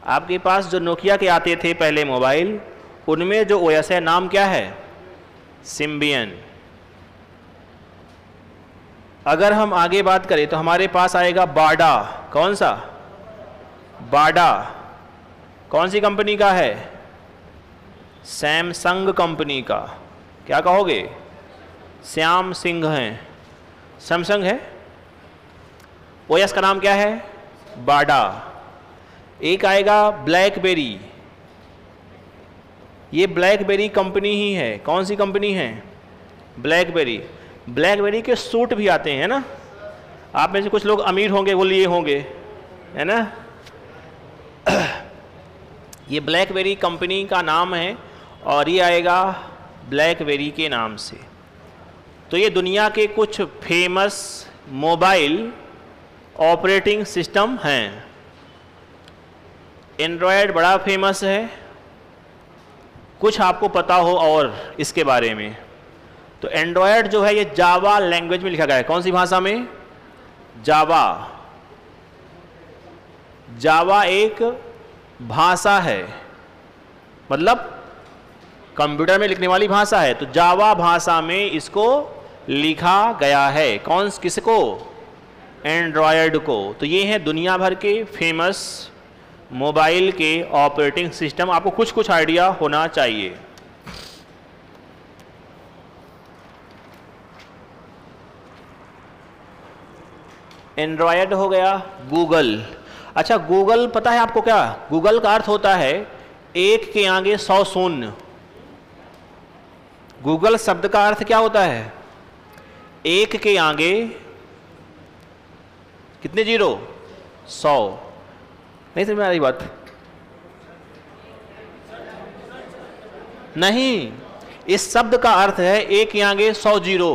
आपके पास जो नोकिया के आते थे पहले मोबाइल, उनमें जो ओएस है नाम क्या है? सिम्बियन। अगर हम आगे बात करें तो हमारे पास आएगा बाडा। कौन सा? बाडा कौन सी कंपनी का है? सैमसंग कंपनी का। क्या कहोगे? श्याम सिंह हैं, सैमसंग है। ओएस का नाम क्या है? बाडा। एक आएगा ब्लैकबेरी। ये ब्लैकबेरी कंपनी ही है। कौन सी कंपनी है? ब्लैकबेरी। ब्लैकबेरी के सूट भी आते हैं ना। आप में से कुछ लोग अमीर होंगे, वो लिए होंगे, है ना। ये ब्लैकबेरी कंपनी का नाम है और ये आएगा ब्लैकबेरी के नाम से। तो ये दुनिया के कुछ फेमस मोबाइल ऑपरेटिंग सिस्टम हैं। एंड्रॉयड बड़ा फेमस है। कुछ आपको पता हो और इसके बारे में, तो एंड्रॉयड जो है ये जावा लैंग्वेज में लिखा गया है। कौन सी भाषा में? जावा। जावा एक भाषा है, मतलब कंप्यूटर में लिखने वाली भाषा है। तो जावा भाषा में इसको लिखा गया है। किसको? एंड्रॉयड को। तो ये हैं दुनिया भर के फेमस मोबाइल के ऑपरेटिंग सिस्टम। आपको कुछ कुछ आइडिया होना चाहिए। एंड्रॉयड हो गया। गूगल। अच्छा, गूगल पता है आपको क्या? गूगल का अर्थ होता है एक के आगे 100 शून्य। गूगल शब्द का अर्थ क्या होता है? एक के आगे कितने जीरो? 100। नहीं समझ में आ रही बात? नहीं, इस शब्द का अर्थ है एक के आगे 100 जीरो।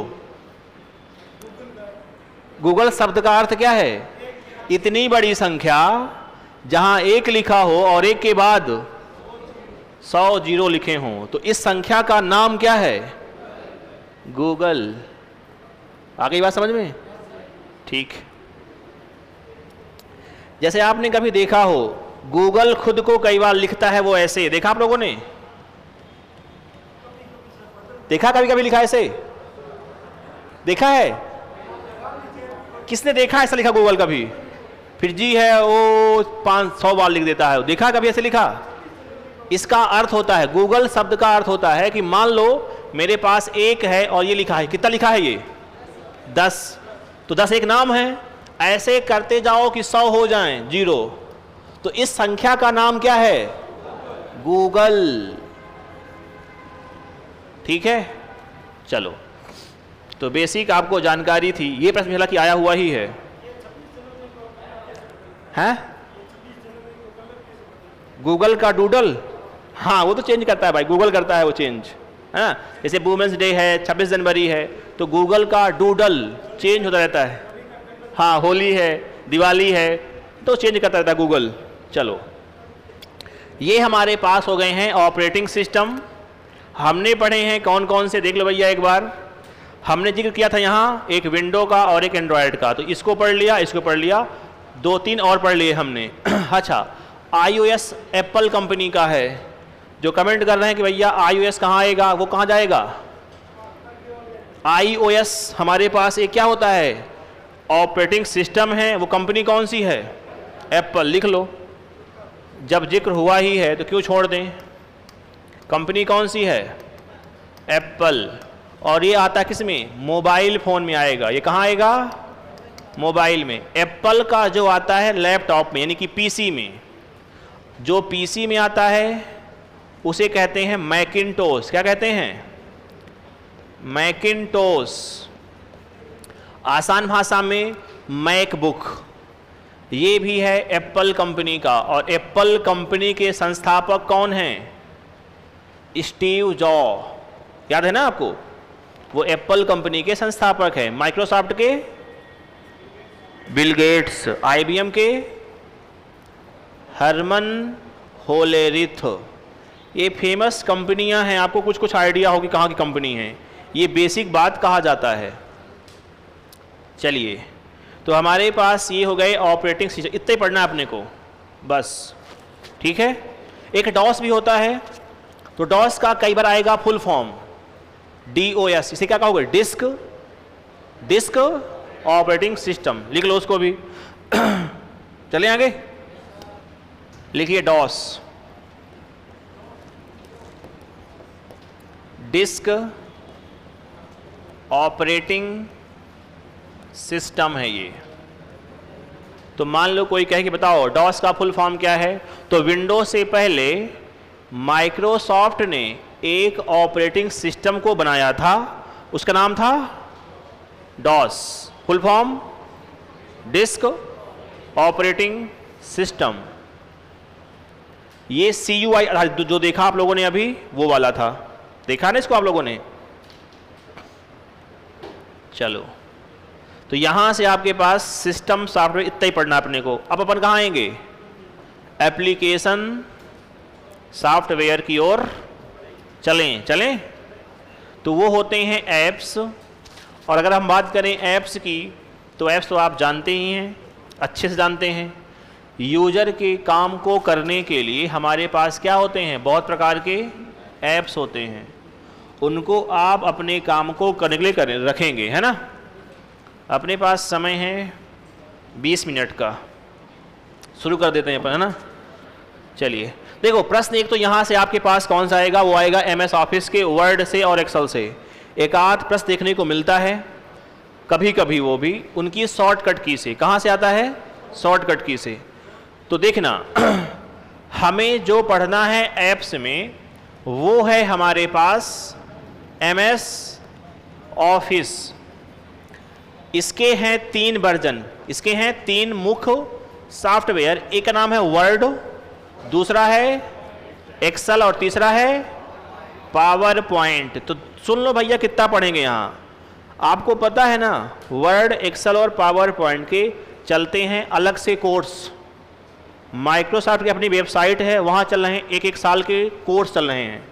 गूगल शब्द का अर्थ क्या है? इतनी बड़ी संख्या जहां एक लिखा हो और एक के बाद 100 जीरो लिखे हों। तो इस संख्या का नाम क्या है? गूगल। आ गई बात समझ में? ठीक। जैसे आपने कभी देखा हो, गूगल खुद को कई बार लिखता है वो ऐसे। देखा आप लोगों ने? देखा कभी कभी लिखा ऐसे? देखा है? किसने देखा ऐसा लिखा गूगल कभी? फिर जी है वो 500 बार लिख देता है। देखा कभी ऐसे लिखा? इसका अर्थ होता है, गूगल शब्द का अर्थ होता है कि मान लो मेरे पास एक है और ये लिखा है। कितना लिखा है ये? 10। तो 10 एक नाम है। ऐसे करते जाओ कि 100 हो जाएं जीरो। तो इस संख्या का नाम क्या है? गूगल। ठीक है, चलो। तो बेसिक आपको जानकारी थी। ये प्रश्न मिला कि आया हुआ ही है। हैं? गूगल का डूडल, हाँ वो तो चेंज करता है भाई, गूगल करता है वो चेंज, है ना। जैसे वुमेन्स डे है, 26 जनवरी है, तो गूगल का डूडल चेंज होता रहता है। हाँ होली है, दिवाली है, तो चेंज करता रहता है गूगल। चलो ये हमारे पास हो गए हैं ऑपरेटिंग सिस्टम। हमने पढ़े हैं कौन कौन से, देख लो भैया एक बार। हमने जिक्र किया था यहाँ एक विंडो का और एक एंड्रॉयड का, तो इसको पढ़ लिया, इसको पढ़ लिया, 2-3 और पढ़ लिए हमने। अच्छा, iOS एप्पल कंपनी का है। जो कमेंट कर रहे हैं कि भैया iOS कहाँ आएगा, वो कहाँ जाएगा? iOS हमारे पास एक क्या होता है, ऑपरेटिंग सिस्टम है। वो कंपनी कौन सी है? एप्पल। लिख लो, जब जिक्र हुआ ही है तो क्यों छोड़ दें। कंपनी कौन सी है? एप्पल। और ये आता किस में? मोबाइल फ़ोन में आएगा। ये कहाँ आएगा? मोबाइल में। एप्पल का जो आता है लैपटॉप में, यानी कि पीसी में। जो पीसी में आता है उसे कहते हैं मैकिंटोश। क्या कहते हैं? मैकिंटोश। आसान भाषा में मैकबुक। ये भी है एप्पल कंपनी का। और एप्पल कंपनी के संस्थापक कौन हैं? Steve job. याद है ना आपको? वो एप्पल कंपनी के संस्थापक हैं। माइक्रोसॉफ्ट के बिल गेट्स, आईबीएम के हरमन होलेरिथ। ये फेमस कंपनियां हैं, आपको कुछ कुछ आइडिया होगी कहाँ की कंपनी है। ये बेसिक बात कहा जाता है। चलिए, तो हमारे पास ये हो गए ऑपरेटिंग सिस्टम। इतना ही पढ़ना है अपने को बस, ठीक है। एक डॉस भी होता है, तो डॉस का कई बार आएगा फुल फॉर्म DOS। इसे क्या कहोगे? Disc operating system. लिख लो उसको भी। चले आगे, लिखिए डॉस, डिस्क ऑपरेटिंग सिस्टम है ये। तो मान लो कोई कहे कि बताओ डॉस का फुल फॉर्म क्या है, तो विंडो से पहले माइक्रोसॉफ्ट ने एक ऑपरेटिंग सिस्टम को बनाया था, उसका नाम था DOS. Full form disk operating system. ये CUI जो देखा आप लोगों ने अभी, वो वाला था। देखा ना इसको आप लोगों ने? चलो, तो यहां से आपके पास सिस्टम सॉफ्टवेयर इतना ही पढ़ना अपने को। अब अपन कहाँ आएंगे? एप्लीकेशन सॉफ्टवेयर की ओर चलें। तो वो होते हैं ऐप्स। और अगर हम बात करें ऐप्स की, तो ऐप्स तो आप जानते ही हैं, अच्छे से जानते हैं। यूजर के काम को करने के लिए हमारे पास क्या होते हैं? बहुत प्रकार के ऐप्स होते हैं। उनको आप अपने काम को करने के लिए रखेंगे, है ना। अपने पास समय है 20 मिनट का, शुरू कर देते हैं अपन, है ना। चलिए देखो, प्रश्न एक तो यहाँ से आपके पास कौन सा आएगा? वो आएगा MS ऑफिस के वर्ड से और एक्सेल से। एक आध प्रश्न देखने को मिलता है कभी कभी, वो भी उनकी शॉर्टकट की से। कहाँ से आता है? शॉर्टकट की से। तो देखना, हमें जो पढ़ना है ऐप्स में, वो है हमारे पास MS ऑफिस। इसके हैं 3 वर्जन, इसके हैं 3 मुख्य सॉफ्टवेयर। एक का नाम है वर्ड, दूसरा है एक्सेल और तीसरा है पावर पॉइंट। तो सुन लो भैया कितना पढ़ेंगे यहाँ। आपको पता है ना, वर्ड, एक्सेल और पावर पॉइंट के चलते हैं अलग से कोर्स। माइक्रोसॉफ्ट की अपनी वेबसाइट है, वहाँ चल रहे हैं 1-1 साल के कोर्स चल रहे हैं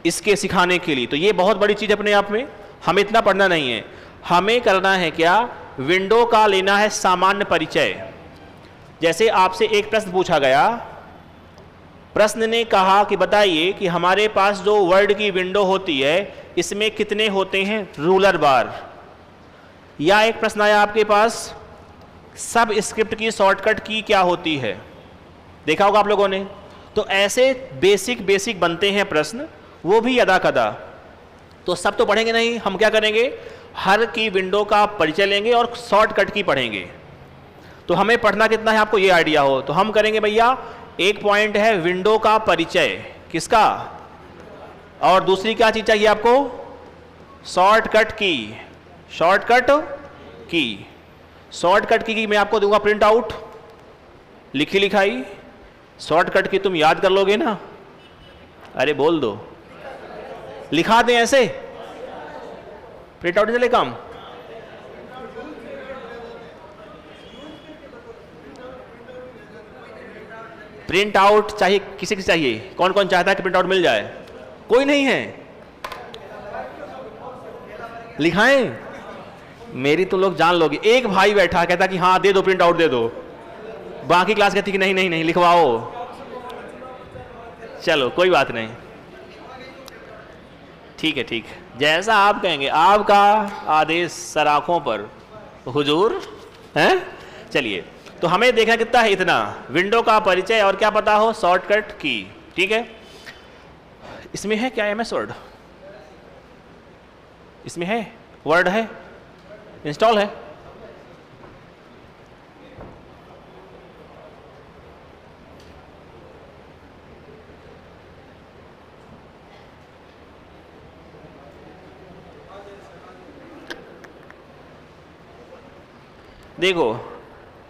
इसके सिखाने के लिए। तो ये बहुत बड़ी चीज़ अपने आप में, हमें इतना पढ़ना नहीं है। हमें करना है क्या? विंडो का लेना है सामान्य परिचय। जैसे आपसे एक प्रश्न पूछा गया, प्रश्न ने कहा कि बताइए कि हमारे पास जो वर्ड की विंडो होती है, इसमें कितने होते हैं रूलर बार। या एक प्रश्न आया आपके पास, सब स्क्रिप्ट की शॉर्टकट की क्या होती है। देखा होगा आप लोगों ने। तो ऐसे बेसिक बनते हैं प्रश्न, वो भी अदा कदा। तो सब तो पढ़ेंगे नहीं, हम क्या करेंगे? हर की विंडो का परिचय लेंगे और शॉर्टकट की पढ़ेंगे। तो हमें पढ़ना कितना है आपको ये आइडिया हो। तो हम करेंगे भैया, एक पॉइंट है विंडो का परिचय, किसका? और दूसरी क्या चीज चाहिए आपको? शॉर्टकट की। शॉर्टकट की मैं आपको दूंगा प्रिंट आउट, लिखी लिखाई, शॉर्टकट की तुम याद कर लोगे ना? अरे बोल दो, लिखा दें ऐसे, प्रिंट आउट चले काम। प्रिंट आउट चाहिए, किसी किसी चाहिए? कौन कौन चाहता है कि प्रिंट आउट मिल जाए? कोई नहीं है, लिखाएं, मेरी तो लोग जान लोगे। एक भाई बैठा कहता कि हाँ दे दो, प्रिंट आउट दे दो, बाकी क्लास कहती कि नहीं नहीं नहीं लिखवाओ। चलो कोई बात नहीं, ठीक है ठीक है, जैसा आप कहेंगे, आपका आदेश सराखों पर हुजूर है। चलिए, तो हमें देखना कितना है, इतना विंडो का परिचय और क्या पता हो, शॉर्टकट की। ठीक है, इसमें है क्या MS वर्ड? इसमें है, वर्ड है, इंस्टॉल है। देखो,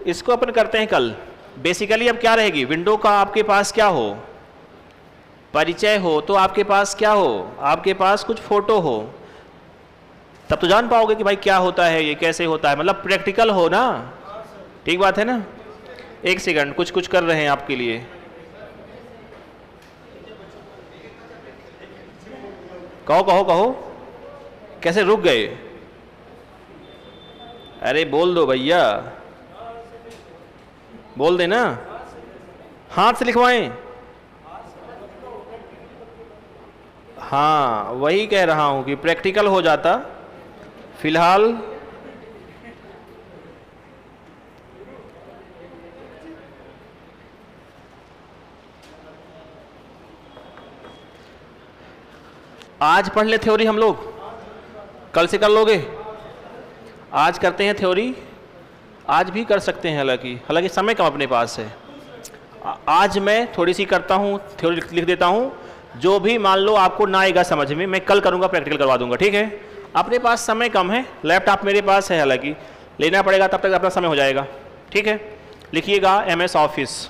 इसको अपन करते हैं कल। बेसिकली अब क्या रहेगी, विंडो का आपके पास क्या हो, परिचय हो, तो आपके पास क्या हो, आपके पास कुछ फोटो हो, तब तो जान पाओगे कि भाई क्या होता है, ये कैसे होता है, मतलब प्रैक्टिकल हो ना। ठीक बात है ना? एक सेकंड, कुछ कुछ कर रहे हैं आपके लिए। कहो कहो कहो, कैसे रुक गए? अरे बोल दो भैया, बोल देना, हाथ से लिखवाएं। हाँ वही कह रहा हूं कि प्रैक्टिकल हो जाता। फिलहाल आज पढ़ ले थ्योरी हम लोग, कल से कर लोगे? आज करते हैं थ्योरी, आज भी कर सकते हैं, हालांकि समय कम अपने पास है। आज मैं थोड़ी सी करता हूँ, थ्योरी लिख देता हूँ, जो भी मान लो आपको ना आएगा समझ में, मैं कल करूँगा, प्रैक्टिकल करवा दूंगा। ठीक है, अपने पास समय कम है, लैपटॉप मेरे पास है, हालांकि लेना पड़ेगा, तब तक अपना समय हो जाएगा। ठीक है, लिखिएगा MS ऑफिस।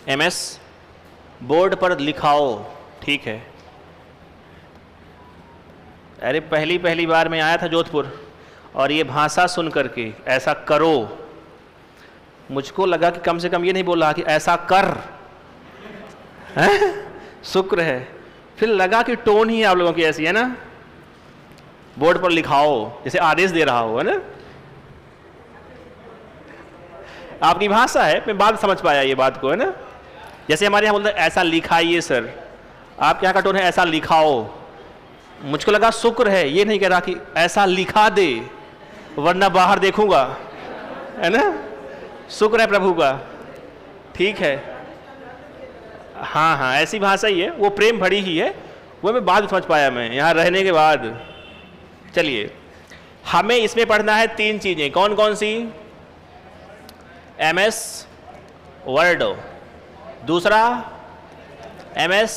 MS बोर्ड पर लिखाओ। ठीक है, अरे पहली बार मैं आया था जोधपुर और ये भाषा सुन करके ऐसा करो, मुझको लगा कि कम से कम ये नहीं बोल रहा कि ऐसा कर, है? शुक्र है, फिर लगा कि टोन ही आप लोगों की ऐसी है ना, बोर्ड पर लिखाओ, जैसे आदेश दे रहा हो, है ना? आपकी भाषा है, मैं बात समझ पाया ये बात को, है ना? जैसे हमारे यहाँ बोलते हैं ऐसा लिखाइए सर, आपके यहाँ का टोन है ऐसा लिखाओ। मुझको लगा शुक्र है ये नहीं कह रहा कि ऐसा लिखा दे वरना बाहर देखूंगा, है ना? शुक्र है प्रभु का। ठीक है, हाँ हाँ ऐसी भाषा ही है, वो प्रेम भरी ही है, वो मैं बाद में समझ पाया, मैं यहाँ रहने के बाद। चलिए, हमें इसमें पढ़ना है 3 चीजें, कौन कौन सी? MS वर्ड, दूसरा MS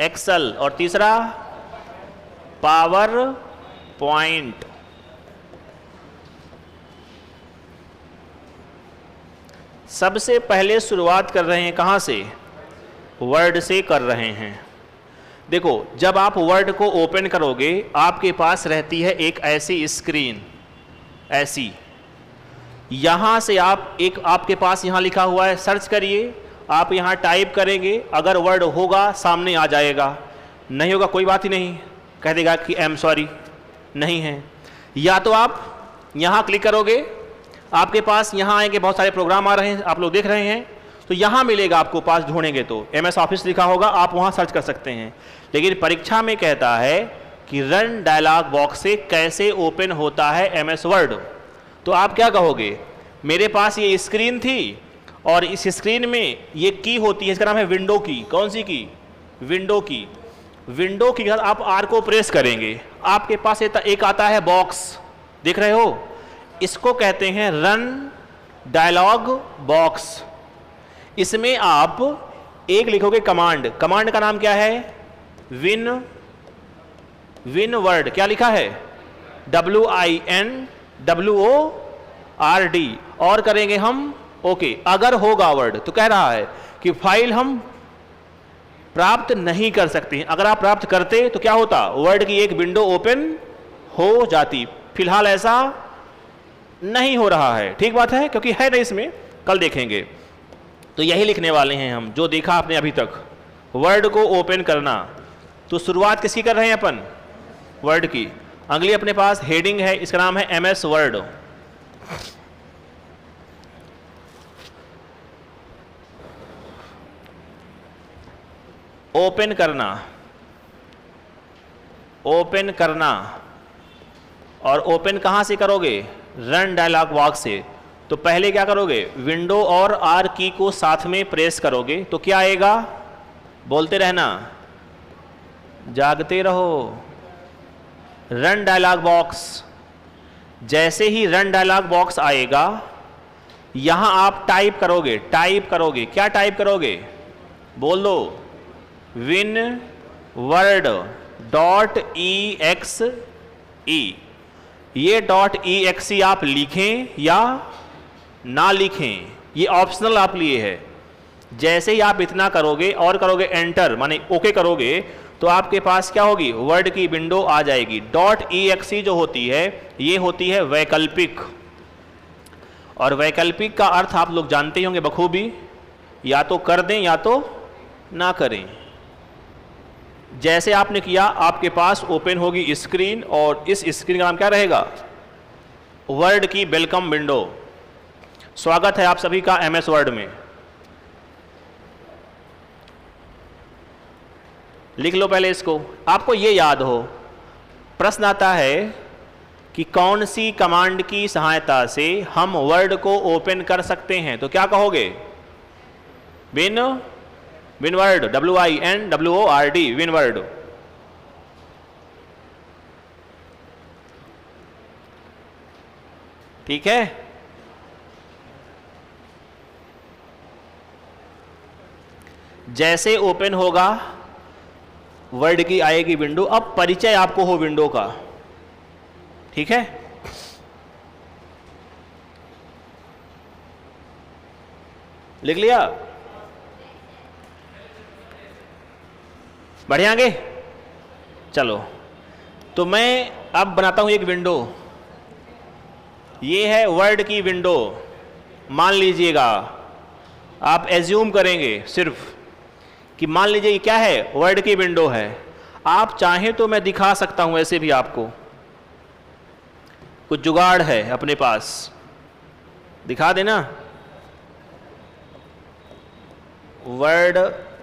एक्सेल, और तीसरा पावर पॉइंट। सबसे पहले शुरुआत कर रहे हैं कहाँ से? वर्ड से कर रहे हैं। देखो, जब आप वर्ड को ओपन करोगे आपके पास रहती है एक ऐसी स्क्रीन, ऐसी, यहां से आप एक, आपके पास यहां लिखा हुआ है सर्च करिए, आप यहां टाइप करेंगे, अगर वर्ड होगा सामने आ जाएगा, नहीं होगा कोई बात ही नहीं, कह देगा कि आई एम सॉरी, नहीं है। या तो आप यहां क्लिक करोगे, आपके पास यहां आएंगे, बहुत सारे प्रोग्राम आ रहे हैं, आप लोग देख रहे हैं, तो यहां मिलेगा आपको, पास ढूंढेंगे तो MS ऑफिस लिखा होगा, आप वहां सर्च कर सकते हैं। लेकिन परीक्षा में कहता है कि रन डायलॉग बॉक्स से कैसे ओपन होता है MS वर्ड, तो आप क्या कहोगे? मेरे पास ये स्क्रीन थी और इस स्क्रीन में ये की होती है, इसका नाम है विंडो की। कौन सी की? विंडो की। विंडो की आप R को प्रेस करेंगे, आपके पास एक आता है बॉक्स, देख रहे हो, इसको कहते हैं रन डायलॉग बॉक्स। इसमें आप एक लिखोगे कमांड, कमांड का नाम क्या है? Win word. क्या लिखा है? WIN WORD और करेंगे हम ओके। अगर होगा वर्ड तो कह रहा है कि फाइल हम प्राप्त नहीं कर सकते। अगर आप प्राप्त करते तो क्या होता, वर्ड की एक विंडो ओपन हो जाती। फिलहाल ऐसा नहीं हो रहा है, ठीक बात है, क्योंकि है नहीं इसमें, कल देखेंगे। तो यही लिखने वाले हैं हम जो देखा आपने अभी तक, वर्ड को ओपन करना। तो शुरुआत किसकी कर रहे हैं अपन, वर्ड की। अगली अपने पास हेडिंग है, इसका नाम है MS वर्ड। ओपन करना, ओपन करना। और ओपन कहां से करोगे, रन डायलॉग बॉक्स से। तो पहले क्या करोगे, विंडो और R की को साथ में प्रेस करोगे तो क्या आएगा, बोलते रहना, जागते रहो, रन डायलॉग बॉक्स। जैसे ही रन डायलॉग बॉक्स आएगा यहां आप टाइप करोगे, क्या टाइप करोगे, बोल दो, winword.exe। ये .exe आप लिखें या ना लिखें, ये ऑप्शनल आप लिए है। जैसे ही आप इतना करोगे और करोगे एंटर, माने ओके करोगे, तो आपके पास क्या होगी, वर्ड की विंडो आ जाएगी। .exe जो होती है ये होती है वैकल्पिक, और वैकल्पिक का अर्थ आप लोग जानते ही होंगे बखूबी, या तो कर दें या तो ना करें। जैसे आपने किया आपके पास ओपन होगी स्क्रीन, और इस स्क्रीन का नाम क्या रहेगा, वर्ड की वेलकम विंडो। स्वागत है आप सभी का MS वर्ड में। लिख लो पहले इसको, आपको ये याद हो। प्रश्न आता है कि कौन सी कमांड की सहायता से हम वर्ड को ओपन कर सकते हैं, तो क्या कहोगे, विनवर्ड, WINWORD, विनवर्ड। ठीक है, जैसे ओपन होगा वर्ड की आएगी विंडो। अब परिचय आपको हो विंडो का, ठीक है। लिख लिया, बढ़िया आगे चलो। तो मैं अब बनाता हूं एक विंडो, ये है वर्ड की विंडो। मान लीजिएगा, आप एज्यूम करेंगे सिर्फ कि मान लीजिए क्या है, वर्ड की विंडो है। आप चाहें तो मैं दिखा सकता हूं ऐसे भी, आपको कुछ जुगाड़ है अपने पास, दिखा देना। वर्ड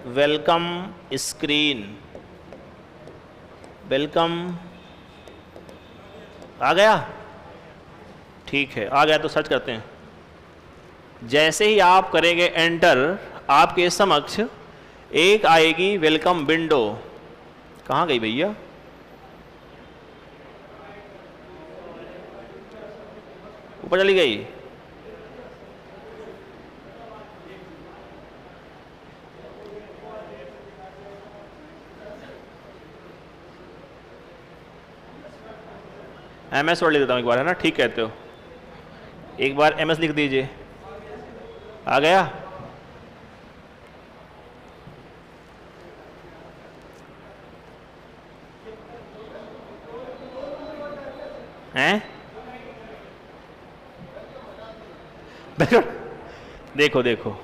वेलकम स्क्रीन, वेलकम आ गया, ठीक है, आ गया तो सर्च करते हैं। जैसे ही आप करेंगे एंटर, आपके समक्ष एक आएगी वेलकम विंडो। कहाँ गई भैया, ऊपर चली गई। MS वर्ड लिख देता हूँ एक बार, है ना, ठीक कहते हो, एक बार MS लिख दीजिए। आ गया, हैं, देखो देखो,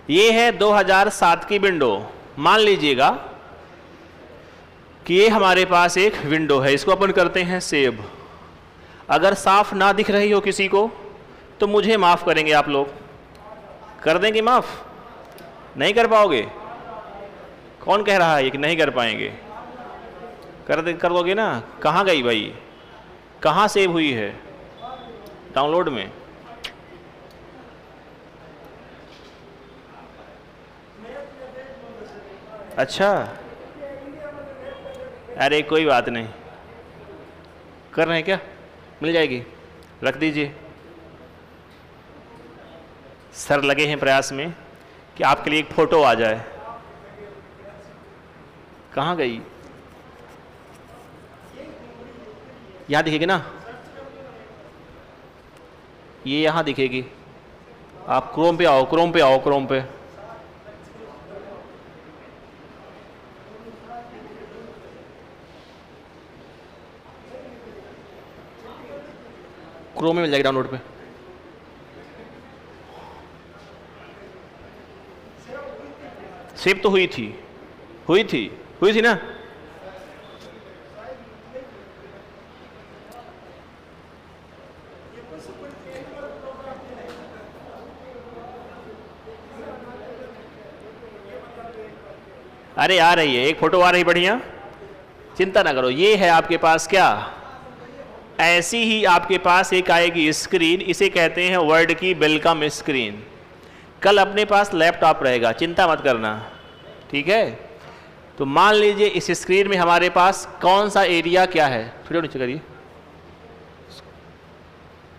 ये है 2007 की विंडो। मान लीजिएगा कि ये हमारे पास एक विंडो है, इसको अपन करते हैं सेव। अगर साफ ना दिख रही हो किसी को तो मुझे माफ़ करेंगे आप लोग, कर देंगे माफ़, नहीं कर पाओगे, कौन कह रहा है ये कि नहीं कर पाएंगे, कर दोगे ना। कहाँ गई भाई, कहाँ सेव हुई है, डाउनलोड में। अच्छा, अरे कोई बात नहीं, कर रहे हैं क्या, मिल जाएगी, रख दीजिए। सर लगे हैं प्रयास में कि आपके लिए एक फोटो आ जाए। कहाँ गई, यहाँ दिखेगी ना, ये यहाँ दिखेगी। आप क्रोम पे आओ, क्रोम पे आओ, क्रोम पे। क्रोम में मिल जाएगी डाउनलोड पे। सेव तो हुई थी ना। अरे आ रही है, एक फोटो आ रही बढ़िया, चिंता ना करो। ये है आपके पास क्या, ऐसी ही आपके पास एक आएगी स्क्रीन, इसे कहते हैं वर्ड की वेलकम स्क्रीन। कल अपने पास लैपटॉप रहेगा, चिंता मत करना, ठीक है। तो मान लीजिए इस स्क्रीन में हमारे पास कौन सा एरिया क्या है, फिर नीचे करिए,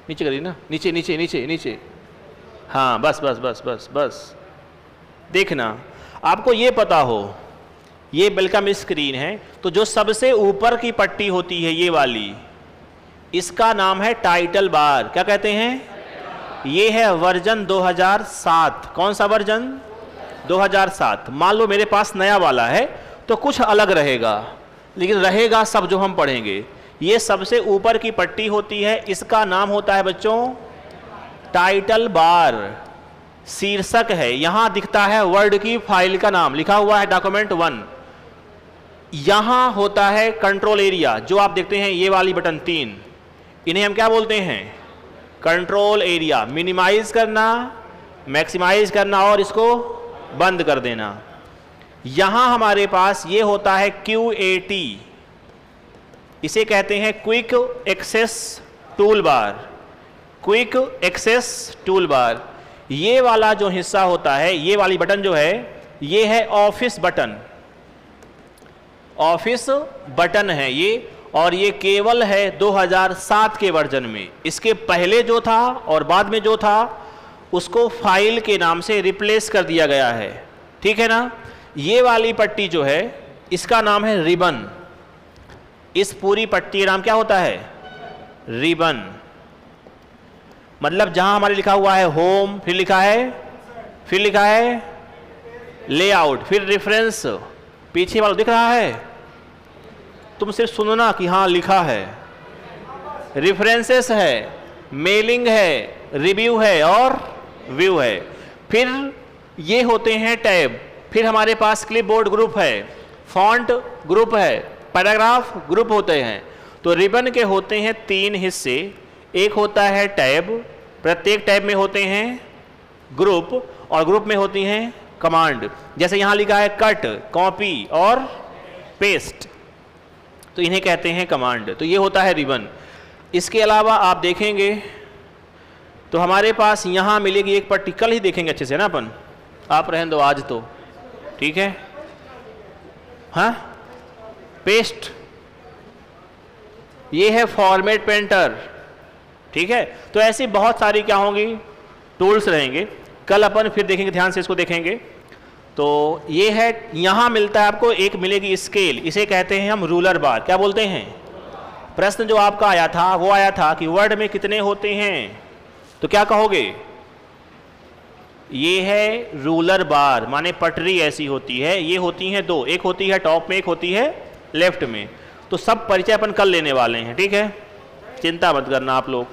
नीचे करिए ना, नीचे नीचे नीचे नीचे, हाँ बस बस बस बस बस। देखना, आपको ये पता हो ये वेलकम स्क्रीन है, तो जो सबसे ऊपर की पट्टी होती है ये वाली, इसका नाम है टाइटल बार। क्या कहते हैं? ये है वर्जन 2007। कौन सा वर्जन? 2007। मान लो मेरे पास नया वाला है तो कुछ अलग रहेगा, लेकिन रहेगा सब जो हम पढ़ेंगे। ये सबसे ऊपर की पट्टी होती है, इसका नाम होता है बच्चों टाइटल बार, शीर्षक है। यहां दिखता है वर्ड की फाइल का नाम, लिखा हुआ है डॉक्यूमेंट 1। यहां होता है कंट्रोल एरिया, जो आप देखते हैं ये वाली बटन 3, इन्हें हम क्या बोलते हैं? Control area. मिनिमाइज करना, मैक्सिमाइज करना और इसको बंद कर देना। यहां हमारे पास ये होता है QAT, इसे कहते हैं quick access tool bar. Quick access tool bar, ये वाला जो हिस्सा होता है, ये वाली बटन जो है, ये है ऑफिस बटन। ऑफिस बटन है ये, और ये केवल है 2007 के वर्जन में। इसके पहले जो था और बाद में जो था उसको फाइल के नाम से रिप्लेस कर दिया गया है, ठीक है ना। ये वाली पट्टी जो है इसका नाम है रिबन। इस पूरी पट्टी का नाम क्या होता है? रिबन। मतलब जहां हमारे लिखा हुआ है होम, फिर लिखा है लेआउट, फिर रेफरेंस, पीछे वाला दिख रहा है, तुम सिर्फ सुनना कि हाँ लिखा है। रेफरेंसेस है, मेलिंग है, रिव्यू है और व्यू है। फिर ये होते हैं टैब। फिर हमारे पास क्लिपबोर्ड ग्रुप है, फॉन्ट ग्रुप है, पैराग्राफ ग्रुप होते हैं। तो रिबन के होते हैं 3 हिस्से। एक होता है टैब, प्रत्येक टैब में होते हैं ग्रुप, और ग्रुप में होती हैं कमांड। जैसे यहाँ लिखा है कट, कॉपी और पेस्ट, तो इन्हें कहते हैं कमांड। तो ये होता है रिबन। इसके अलावा आप देखेंगे तो हमारे पास यहाँ मिलेगी एक पट्टी, कल ही देखेंगे अच्छे से ना अपन, आप रहने दो आज तो, ठीक है। हाँ, पेस्ट, ये है फॉर्मेट पेंटर, ठीक है। तो ऐसी बहुत सारी क्या होंगी, टूल्स रहेंगे। कल अपन फिर देखेंगे, ध्यान से इसको देखेंगे। तो ये है, यहाँ मिलता है आपको, एक मिलेगी स्केल, इसे कहते हैं हम रूलर बार। क्या बोलते हैं? प्रश्न जो आपका आया था वो आया था कि वर्ड में कितने होते हैं, तो क्या कहोगे? ये है रूलर बार, माने पटरी ऐसी होती है। ये होती हैं 2, एक होती है टॉप में, एक होती है लेफ्ट में। तो सब परिचय अपन कल लेने वाले हैं, ठीक है, चिंता मत करना आप लोग।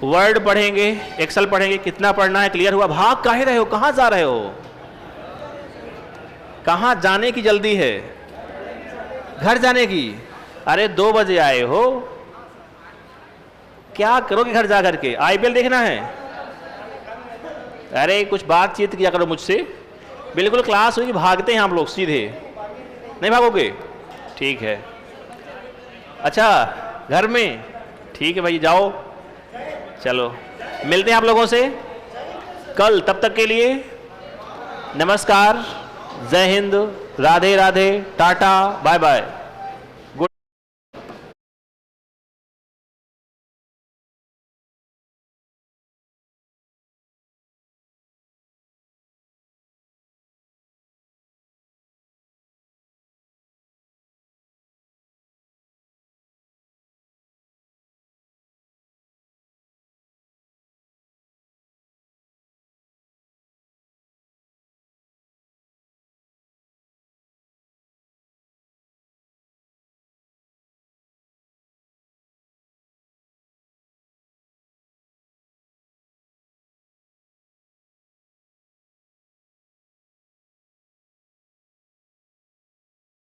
वर्ड पढ़ेंगे, एक्सेल पढ़ेंगे, कितना पढ़ना है क्लियर हुआ? भाग काहे रहे हो, कहाँ जा रहे हो, कहाँ जाने की जल्दी है? घर जाने की? अरे 2 बजे आए हो, क्या करोगे घर जा करके? IPL देखना है? अरे कुछ बातचीत किया करो मुझसे। बिल्कुल क्लास हुई, भागते हैं हम लोग सीधे, नहीं भागोगे? ठीक है, अच्छा घर में, ठीक है भाई, जाओ, चलो मिलते हैं आप लोगों से कल। तब तक के लिए नमस्कार, जय हिंद, राधे राधे, टाटा, बाय बाय।